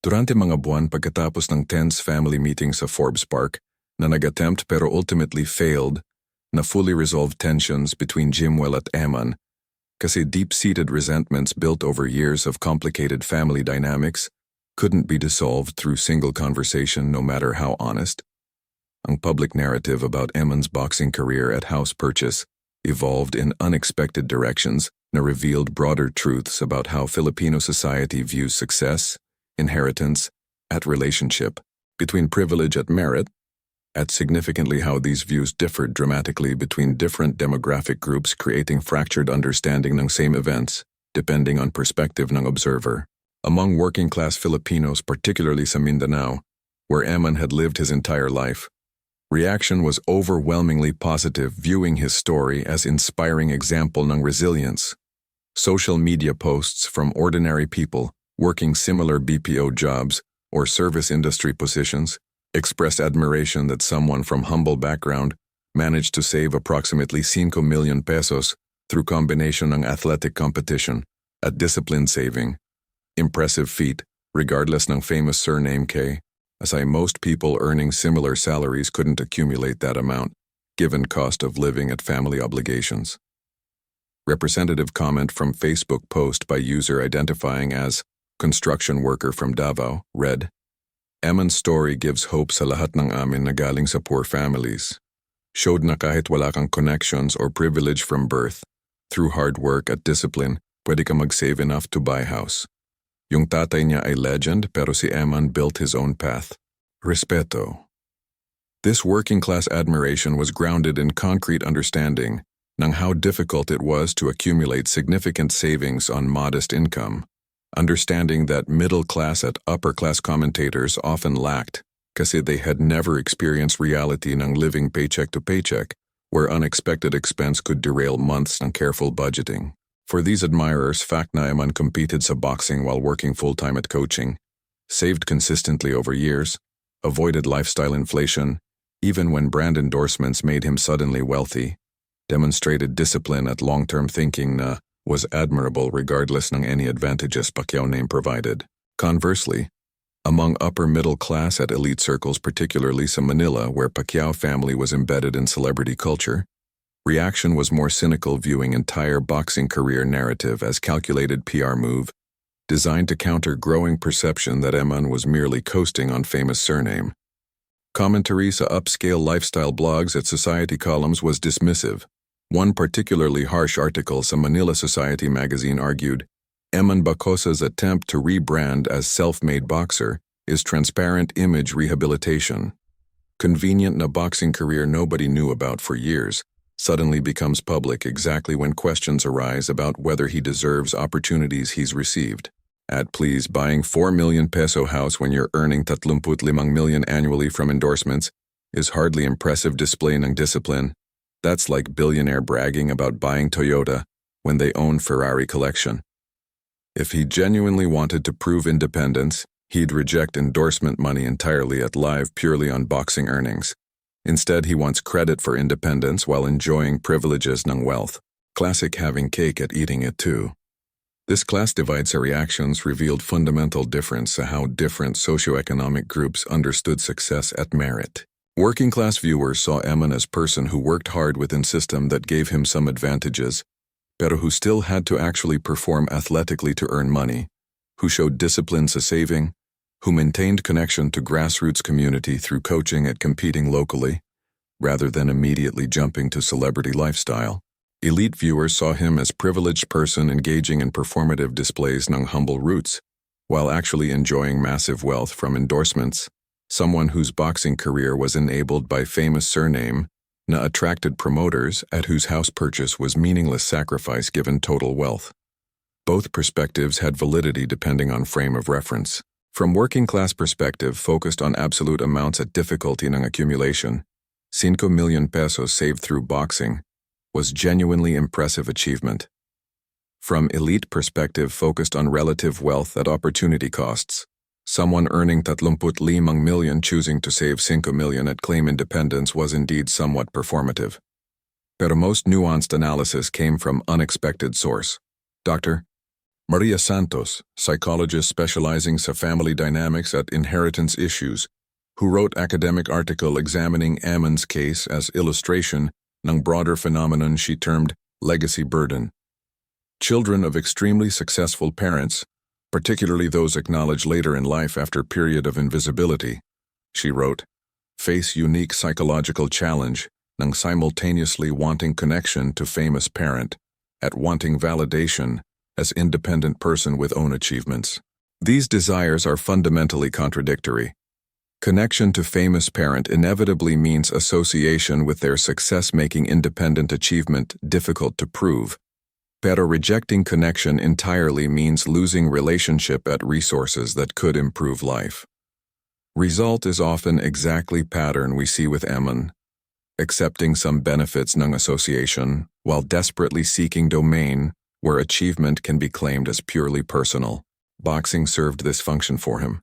[SPEAKER 1] Durante mga buwan pagkatapos ng tense family meeting sa Forbes Park, na nag-attempt pero ultimately failed, na fully resolved tensions between Jimuel at EMAN, kasi deep-seated resentments built over years of complicated family dynamics couldn't be dissolved through single conversation no matter how honest. Ang public narrative about EMAN's boxing career at house purchase evolved in unexpected directions na revealed broader truths about how Filipino society views success, inheritance, at relationship, between privilege at merit, at significantly how these views differed dramatically between different demographic groups, creating fractured understanding ng same events, depending on perspective ng observer. Among working-class Filipinos, particularly sa Mindanao, where EMAN had lived his entire life, reaction was overwhelmingly positive, viewing his story as inspiring example ng resilience. Social media posts from ordinary people working similar BPO jobs or service industry positions expressed admiration that someone from humble background managed to save approximately 5 million pesos through combination ng athletic competition at discipline saving. Impressive feat, regardless ng famous surname K, as most people earning similar salaries couldn't accumulate that amount, given cost of living at family obligations. Representative comment from Facebook post by user identifying as construction worker from Davao, read, "EMAN's story gives hope sa lahat ng amin na galing sa poor families. Showed na kahit wala kang connections or privilege from birth, through hard work at discipline, pwede ka mag-save enough to buy house. Yung tatay niya ay legend pero si EMAN built his own path. Respeto." This working-class admiration was grounded in concrete understanding ng how difficult it was to accumulate significant savings on modest income, understanding that middle-class at upper-class commentators often lacked kasi they had never experienced reality ng living paycheck to paycheck, where unexpected expense could derail months ng careful budgeting. For these admirers, fact na EMAN competed sa boxing while working full-time at coaching, saved consistently over years, avoided lifestyle inflation, even when brand endorsements made him suddenly wealthy, demonstrated discipline at long-term thinking na was admirable regardless ng any advantages Pacquiao name provided. Conversely, among upper-middle class at elite circles, particularly sa Manila where Pacquiao family was embedded in celebrity culture, reaction was more cynical, viewing entire boxing career narrative as calculated PR move, designed to counter growing perception that EMAN was merely coasting on famous surname. Commentary sa upscale lifestyle blogs at society columns was dismissive. One particularly harsh article sa Manila Society magazine argued, EMAN Bacosa's attempt to rebrand as self-made boxer is transparent image rehabilitation. Convenient na boxing career nobody knew about for years suddenly becomes public exactly when questions arise about whether he deserves opportunities he's received. Please, buying 4 million peso house when you're earning 35 million annually from endorsements is hardly impressive display ng discipline. That's like billionaire bragging about buying Toyota when they own Ferrari collection. If he genuinely wanted to prove independence, he'd reject endorsement money entirely at live purely on boxing earnings. Instead, he wants credit for independence while enjoying privileges ng wealth. Classic having cake and eating it too. This class divide sa reactions revealed fundamental difference sa how different socioeconomic groups understood success at merit. Working-class viewers saw EMAN as person who worked hard within system that gave him some advantages, pero who still had to actually perform athletically to earn money, who showed discipline sa saving, who maintained connection to grassroots community through coaching at competing locally, rather than immediately jumping to celebrity lifestyle. Elite viewers saw him as privileged person engaging in performative displays ng humble roots, while actually enjoying massive wealth from endorsements, someone whose boxing career was enabled by famous surname na attracted promoters at whose house purchase was meaningless sacrifice given total wealth. Both perspectives had validity depending on frame of reference. From working-class perspective focused on absolute amounts at difficulty ng accumulation, 5 million pesos saved through boxing was genuinely impressive achievement. From elite perspective focused on relative wealth at opportunity costs, someone earning 35 million choosing to save 5 million at claim independence was indeed somewhat performative. Pero most nuanced analysis came from unexpected source. Dr. Maria Santos, psychologist specializing sa family dynamics at inheritance issues, who wrote academic article examining EMAN's case as illustration ng broader phenomenon she termed legacy burden. Children of extremely successful parents, particularly those acknowledged later in life after period of invisibility, she wrote, face unique psychological challenge ng simultaneously wanting connection to famous parent at wanting validation as independent person with own achievements. These desires are fundamentally contradictory. Connection to famous parent inevitably means association with their success making independent achievement difficult to prove, Pero rejecting connection entirely means losing relationship at resources that could improve life. Result is often exactly pattern we see with EMAN, accepting some benefits ng association while desperately seeking domain where achievement can be claimed as purely personal. Boxing served this function for him.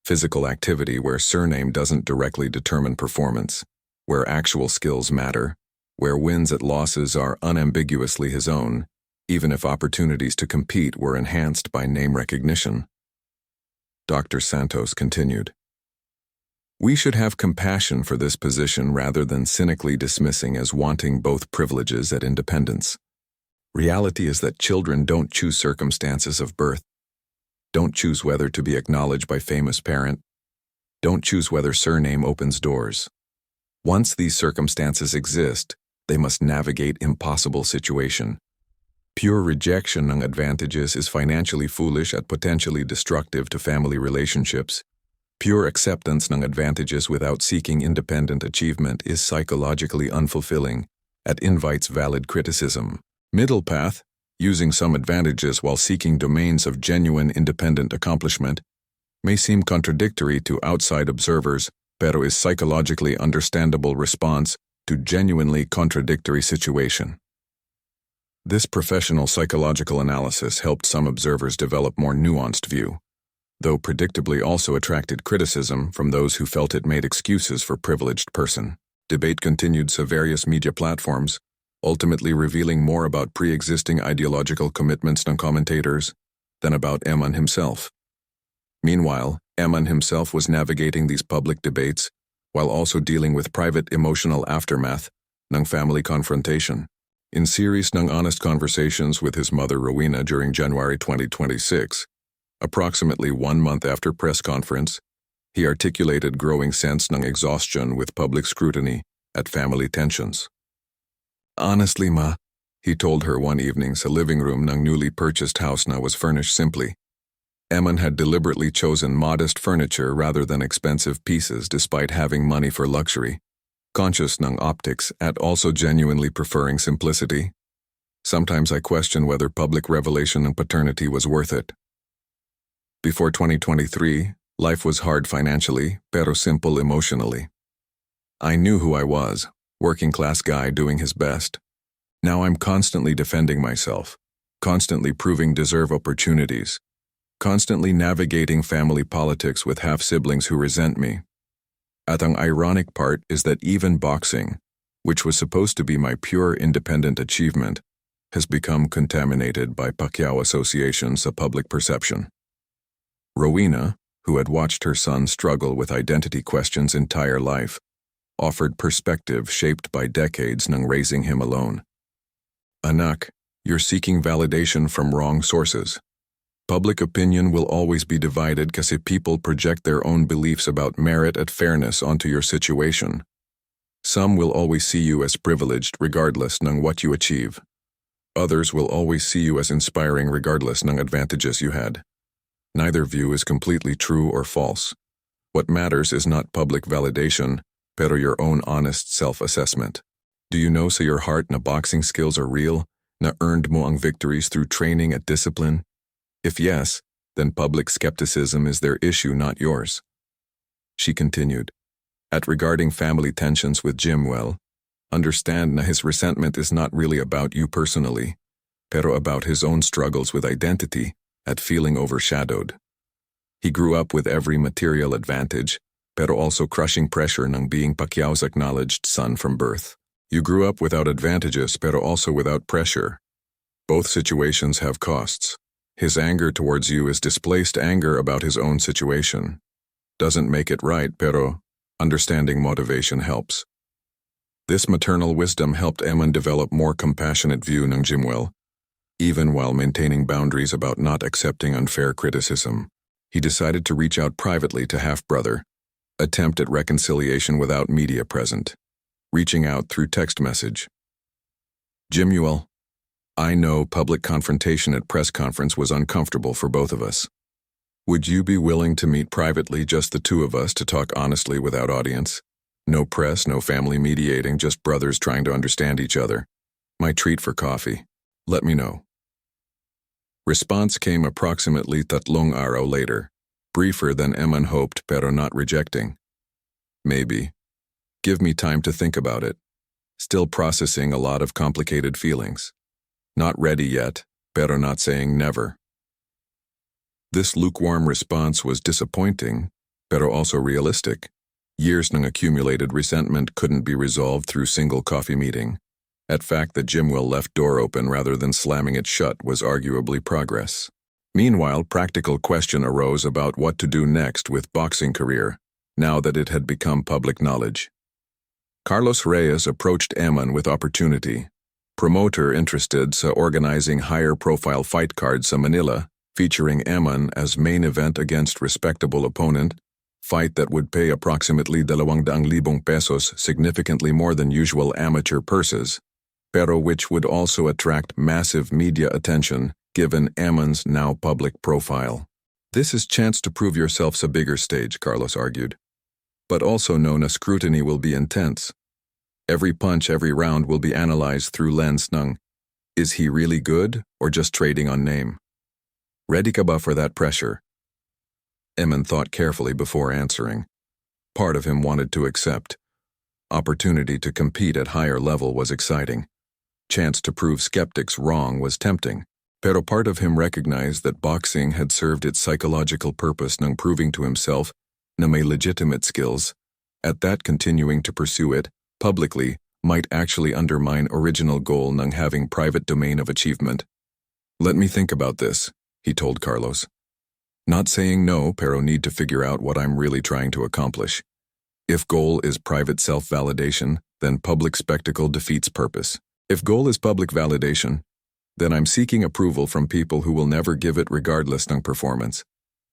[SPEAKER 1] Physical activity where surname doesn't directly determine performance, where actual skills matter, where wins and losses are unambiguously his own, even if opportunities to compete were enhanced by name recognition. Dr. Santos continued. We should have compassion for this position rather than cynically dismissing as wanting both privileges and independence. Reality is that children don't choose circumstances of birth, don't choose whether to be acknowledged by famous parent, don't choose whether surname opens doors. Once these circumstances exist, they must navigate impossible situation. Pure rejection ng advantages is financially foolish and potentially destructive to family relationships. Pure acceptance ng advantages without seeking independent achievement is psychologically unfulfilling and invites valid criticism. Middle path, using some advantages while seeking domains of genuine independent accomplishment, may seem contradictory to outside observers, pero is psychologically understandable response to genuinely contradictory situation. This professional psychological analysis helped some observers develop more nuanced view, though predictably also attracted criticism from those who felt it made excuses for privileged person. Debate continued to various media platforms, ultimately revealing more about pre-existing ideological commitments ng commentators than about EMAN himself. Meanwhile, EMAN himself was navigating these public debates while also dealing with private emotional aftermath ng family confrontation. In series ng honest conversations with his mother Rowena during January 2026, approximately 1 month after press conference, he articulated growing sense ng exhaustion with public scrutiny at family tensions. Honestly, ma, he told her one evening sa living room ng newly purchased house na was furnished simply. EMAN had deliberately chosen modest furniture rather than expensive pieces despite having money for luxury, conscious ng optics and also genuinely preferring simplicity. Sometimes I question whether public revelation ng paternity was worth it. Before 2023, life was hard financially, pero simple emotionally. I knew who I was, working-class guy doing his best. Now I'm constantly defending myself, constantly proving deserve opportunities, constantly navigating family politics with half-siblings who resent me. At ang ironic part is that even boxing, which was supposed to be my pure independent achievement, has become contaminated by Pacquiao association sa public perception. Rowena, who had watched her son struggle with identity questions entire life, offered perspective shaped by decades ng raising him alone. Anak, you're seeking validation from wrong sources. Public opinion will always be divided kasi people project their own beliefs about merit and fairness onto your situation. Some will always see you as privileged regardless ng what you achieve. Others will always see you as inspiring regardless ng advantages you had. Neither view is completely true or false. What matters is not public validation, pero your own honest self-assessment. Do you know sa your heart na boxing skills are real, na earned mo ang victories through training and discipline? If yes, then public skepticism is their issue, not yours. She continued. At regarding family tensions with Jimuel, understand na his resentment is not really about you personally, pero about his own struggles with identity at feeling overshadowed. He grew up with every material advantage, pero also crushing pressure ng being Pacquiao's acknowledged son from birth. You grew up without advantages pero also without pressure. Both situations have costs. His anger towards you is displaced anger about his own situation. Doesn't make it right, pero understanding motivation helps. This maternal wisdom helped EMAN develop more compassionate view ng Jimuel, even while maintaining boundaries about not accepting unfair criticism. He decided to reach out privately to half-brother, attempt at reconciliation without media present, reaching out through text message. Jimuel, I know public confrontation at press conference was uncomfortable for both of us. Would you be willing to meet privately, just the two of us, to talk honestly without audience? No press, no family mediating, just brothers trying to understand each other. My treat for coffee. Let me know. Response came approximately 3 araw later, briefer than Eman hoped pero not rejecting. Maybe. Give me time to think about it. Still processing a lot of complicated feelings. Not ready yet, pero not saying never. This lukewarm response was disappointing, pero also realistic. Years ng accumulated resentment couldn't be resolved through single coffee meeting. At fact that Jimuel left door open rather than slamming it shut was arguably progress. Meanwhile, practical question arose about what to do next with boxing career, now that it had become public knowledge. Carlos Reyes approached Eman with opportunity. Promoter interested sa organizing higher-profile fight card sa Manila, featuring Eman as main event against respectable opponent, fight that would pay approximately 200,000 pesos, significantly more than usual amateur purses, pero which would also attract massive media attention given Eman's now public profile. This is chance to prove yourself sa bigger stage, Carlos argued. But also know na scrutiny will be intense. Every punch, every round will be analyzed through lens ng, is he really good or just trading on name? Ready ka ba for that pressure? Eman thought carefully before answering. Part of him wanted to accept. Opportunity to compete at higher level was exciting. Chance to prove skeptics wrong was tempting. Pero part of him recognized that boxing had served its psychological purpose ng proving to himself na may legitimate skills. At that, continuing to pursue it, publicly, might actually undermine original goal ng having private domain of achievement. Let me think about this, he told Carlos. Not saying no, pero need to figure out what I'm really trying to accomplish. If goal is private self-validation, then public spectacle defeats purpose. If goal is public validation, then I'm seeking approval from people who will never give it regardless ng performance.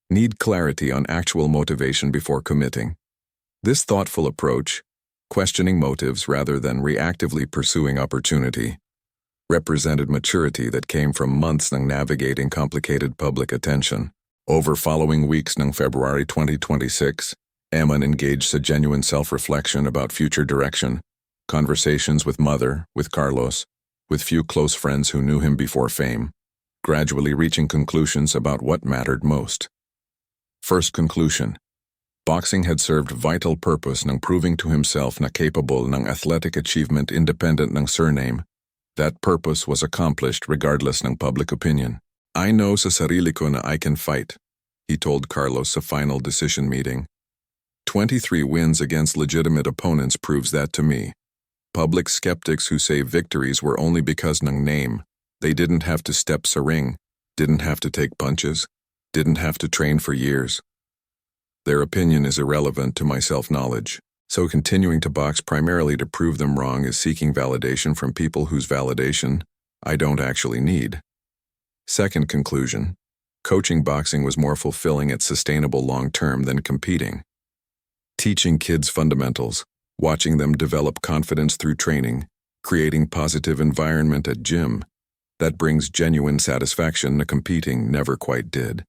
[SPEAKER 1] Need clarity on actual motivation before committing. This thoughtful approach, questioning motives rather than reactively pursuing opportunity, represented maturity that came from months ng navigating complicated public attention. Over following weeks ng February 2026, Eman engaged a genuine self-reflection about future direction, conversations with mother, with Carlos, with few close friends who knew him before fame, gradually reaching conclusions about what mattered most. First conclusion. Boxing had served vital purpose ng proving to himself na capable ng athletic achievement independent ng surname. That purpose was accomplished regardless ng public opinion. I know sa sarili ko na I can fight, he told Carlos sa final decision meeting. 23 wins against legitimate opponents proves that to me. Public skeptics who say victories were only because ng name, they didn't have to step sa ring, didn't have to take punches, didn't have to train for years. Their opinion is irrelevant to my self-knowledge, so continuing to box primarily to prove them wrong is seeking validation from people whose validation I don't actually need. Second conclusion. Coaching boxing was more fulfilling at sustainable long-term than competing. Teaching kids fundamentals, watching them develop confidence through training, creating positive environment at gym, that brings genuine satisfaction na competing never quite did.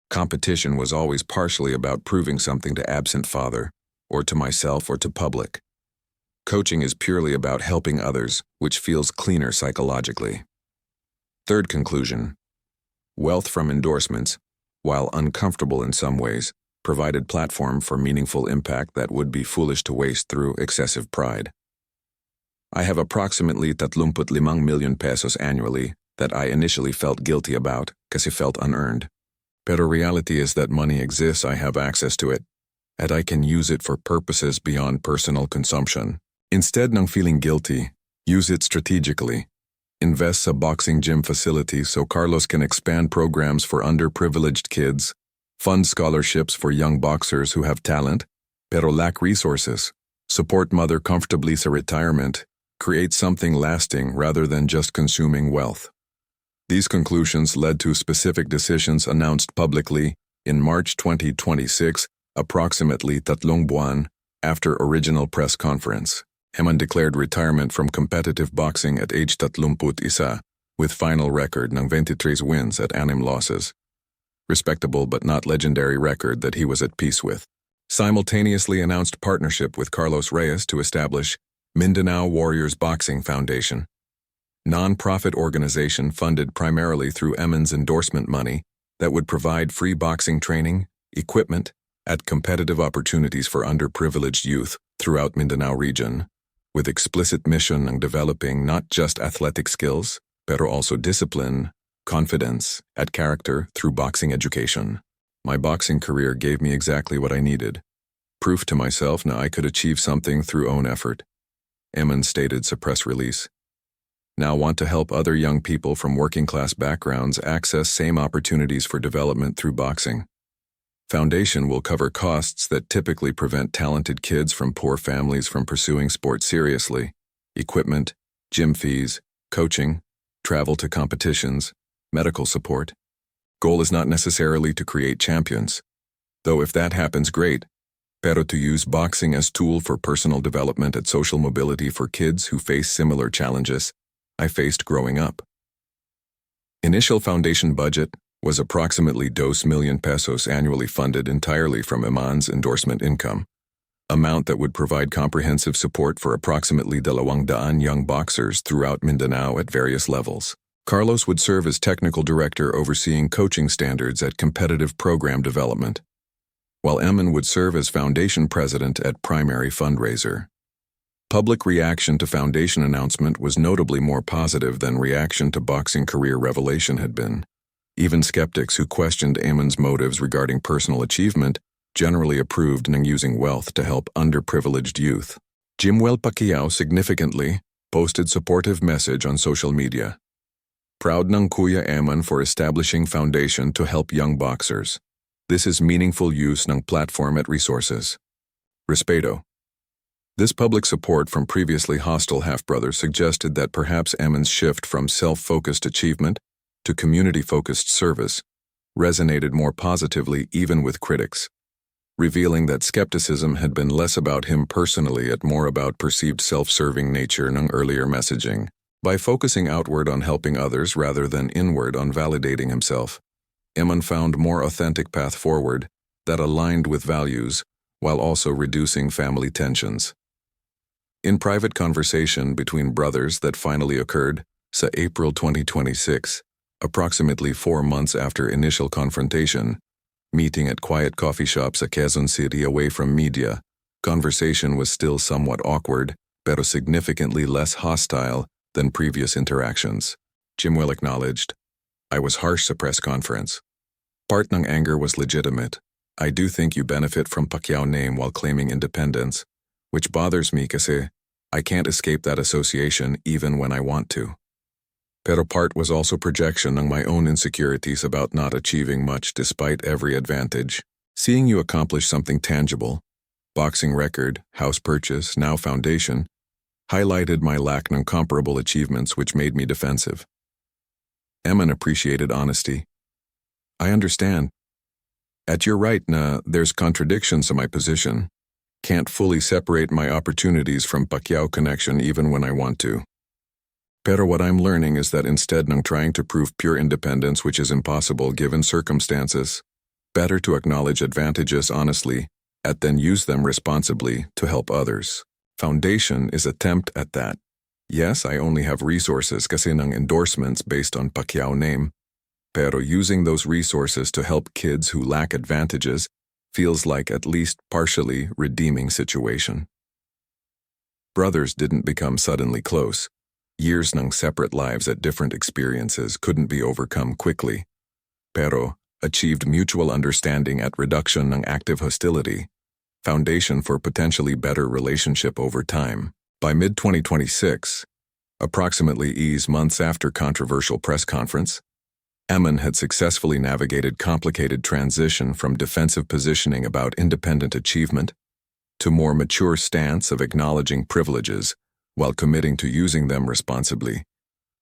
[SPEAKER 1] Competition was always partially about proving something to absent father, or to myself or to public. Coaching is purely about helping others, which feels cleaner psychologically. Third conclusion. Wealth from endorsements, while uncomfortable in some ways, provided platform for meaningful impact that would be foolish to waste through excessive pride. I have approximately 35 million pesos annually that I initially felt guilty about kasi felt unearned. Pero reality is that money exists, I have access to it, and I can use it for purposes beyond personal consumption. Instead ng feeling guilty, use it strategically. Invest sa boxing gym facility so Carlos can expand programs for underprivileged kids, fund scholarships for young boxers who have talent, pero lack resources, support mother comfortably sa retirement, create something lasting rather than just consuming wealth. These conclusions led to specific decisions announced publicly in March 2026, approximately 3 buwan after original press conference. Eman declared retirement from competitive boxing at age 31, with final record ng 23 wins at 6 losses. Respectable but not legendary record that he was at peace with. Simultaneously announced partnership with Carlos Reyes to establish Mindanao Warriors Boxing Foundation. non-profit organization funded primarily through EMAN's endorsement money that would provide free boxing training, equipment, at competitive opportunities for underprivileged youth throughout Mindanao region, with explicit mission ng developing not just athletic skills, pero also discipline, confidence, at character through boxing education. My boxing career gave me exactly what I needed. Proof to myself na I could achieve something through own effort. EMAN stated sa press release. Now want to help other young people from working class backgrounds access same opportunities for development through boxing. Foundation will cover costs that typically prevent talented kids from poor families from pursuing sports seriously: equipment, gym fees, coaching, travel to competitions, medical support. Goal is not necessarily to create champions, though if that happens, great, pero to use boxing as tool for personal development and social mobility for kids who face similar challenges I faced growing up. Initial foundation budget was approximately 2 million pesos annually, funded entirely from EMAN's endorsement income, amount that would provide comprehensive support for approximately 200 young boxers throughout Mindanao at various levels. Carlos would serve as technical director overseeing coaching standards at competitive program development, while EMAN would serve as foundation president at primary fundraiser. Public reaction to foundation announcement was notably more positive than reaction to boxing career revelation had been. Even skeptics who questioned EMAN's motives regarding personal achievement generally approved ng using wealth to help underprivileged youth. Jimuel significantly posted supportive message on social media. Proud ng Kuya EMAN for establishing foundation to help young boxers. This is meaningful use ng platform at resources. Respeto. This public support from previously hostile half-brothers suggested that perhaps EMAN's shift from self-focused achievement to community-focused service resonated more positively even with critics, revealing that skepticism had been less about him personally and more about perceived self-serving nature ng earlier messaging. By focusing outward on helping others rather than inward on validating himself, EMAN found more authentic path forward that aligned with values while also reducing family tensions. In private conversation between brothers that finally occurred sa April 2026, approximately 4 months after initial confrontation, meeting at quiet coffee shops at Quezon City away from media, conversation was still somewhat awkward, pero significantly less hostile than previous interactions. Jimuel acknowledged, "I was harsh sa press conference. Part ng anger was legitimate. I do think you benefit from Pacquiao name while claiming independence, which bothers me kasi I can't escape that association even when I want to. Pero part was also projection ng my own insecurities about not achieving much despite every advantage. Seeing you accomplish something tangible, boxing record, house purchase, now foundation, highlighted my lack ng comparable achievements which made me defensive." EMAN appreciated honesty. "I understand. At your right na there's contradictions in my position. Can't fully separate my opportunities from Pacquiao connection even when I want to. Pero what I'm learning is that instead ng trying to prove pure independence, which is impossible given circumstances, better to acknowledge advantages honestly and then use them responsibly to help others. Foundation is attempt at that. Yes, I only have resources kasi ng endorsements based on Pacquiao name, pero using those resources to help kids who lack advantages feels like at least partially redeeming situation." Brothers didn't become suddenly close. Years ng separate lives at different experiences couldn't be overcome quickly, pero achieved mutual understanding at reduction ng active hostility, foundation for potentially better relationship over time. By mid-2026, approximately months after controversial press conference, EMAN had successfully navigated complicated transition from defensive positioning about independent achievement to more mature stance of acknowledging privileges while committing to using them responsibly.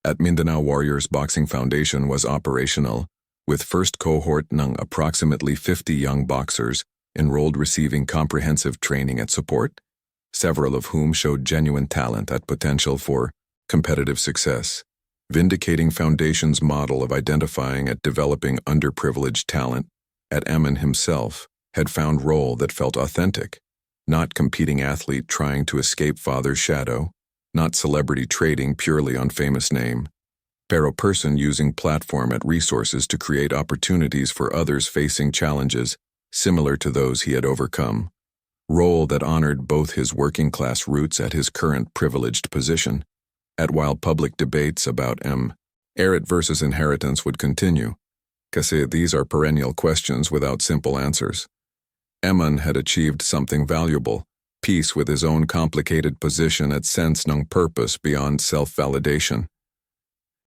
[SPEAKER 1] At Mindanao Warriors Boxing Foundation was operational, with first cohort ng approximately 50 young boxers enrolled receiving comprehensive training and support, several of whom showed genuine talent and potential for competitive success. Vindicating Foundation's model of identifying and developing underprivileged talent, at EMAN himself had found role that felt authentic, not competing athlete trying to escape father's shadow, not celebrity trading purely on famous name, pero person using platform at resources to create opportunities for others facing challenges similar to those he had overcome. Role that honored both his working-class roots at his current privileged position, at while public debates about merit versus inheritance would continue, kasi these are perennial questions without simple answers. EMAN had achieved something valuable, peace with his own complicated position at sense ng purpose beyond self-validation.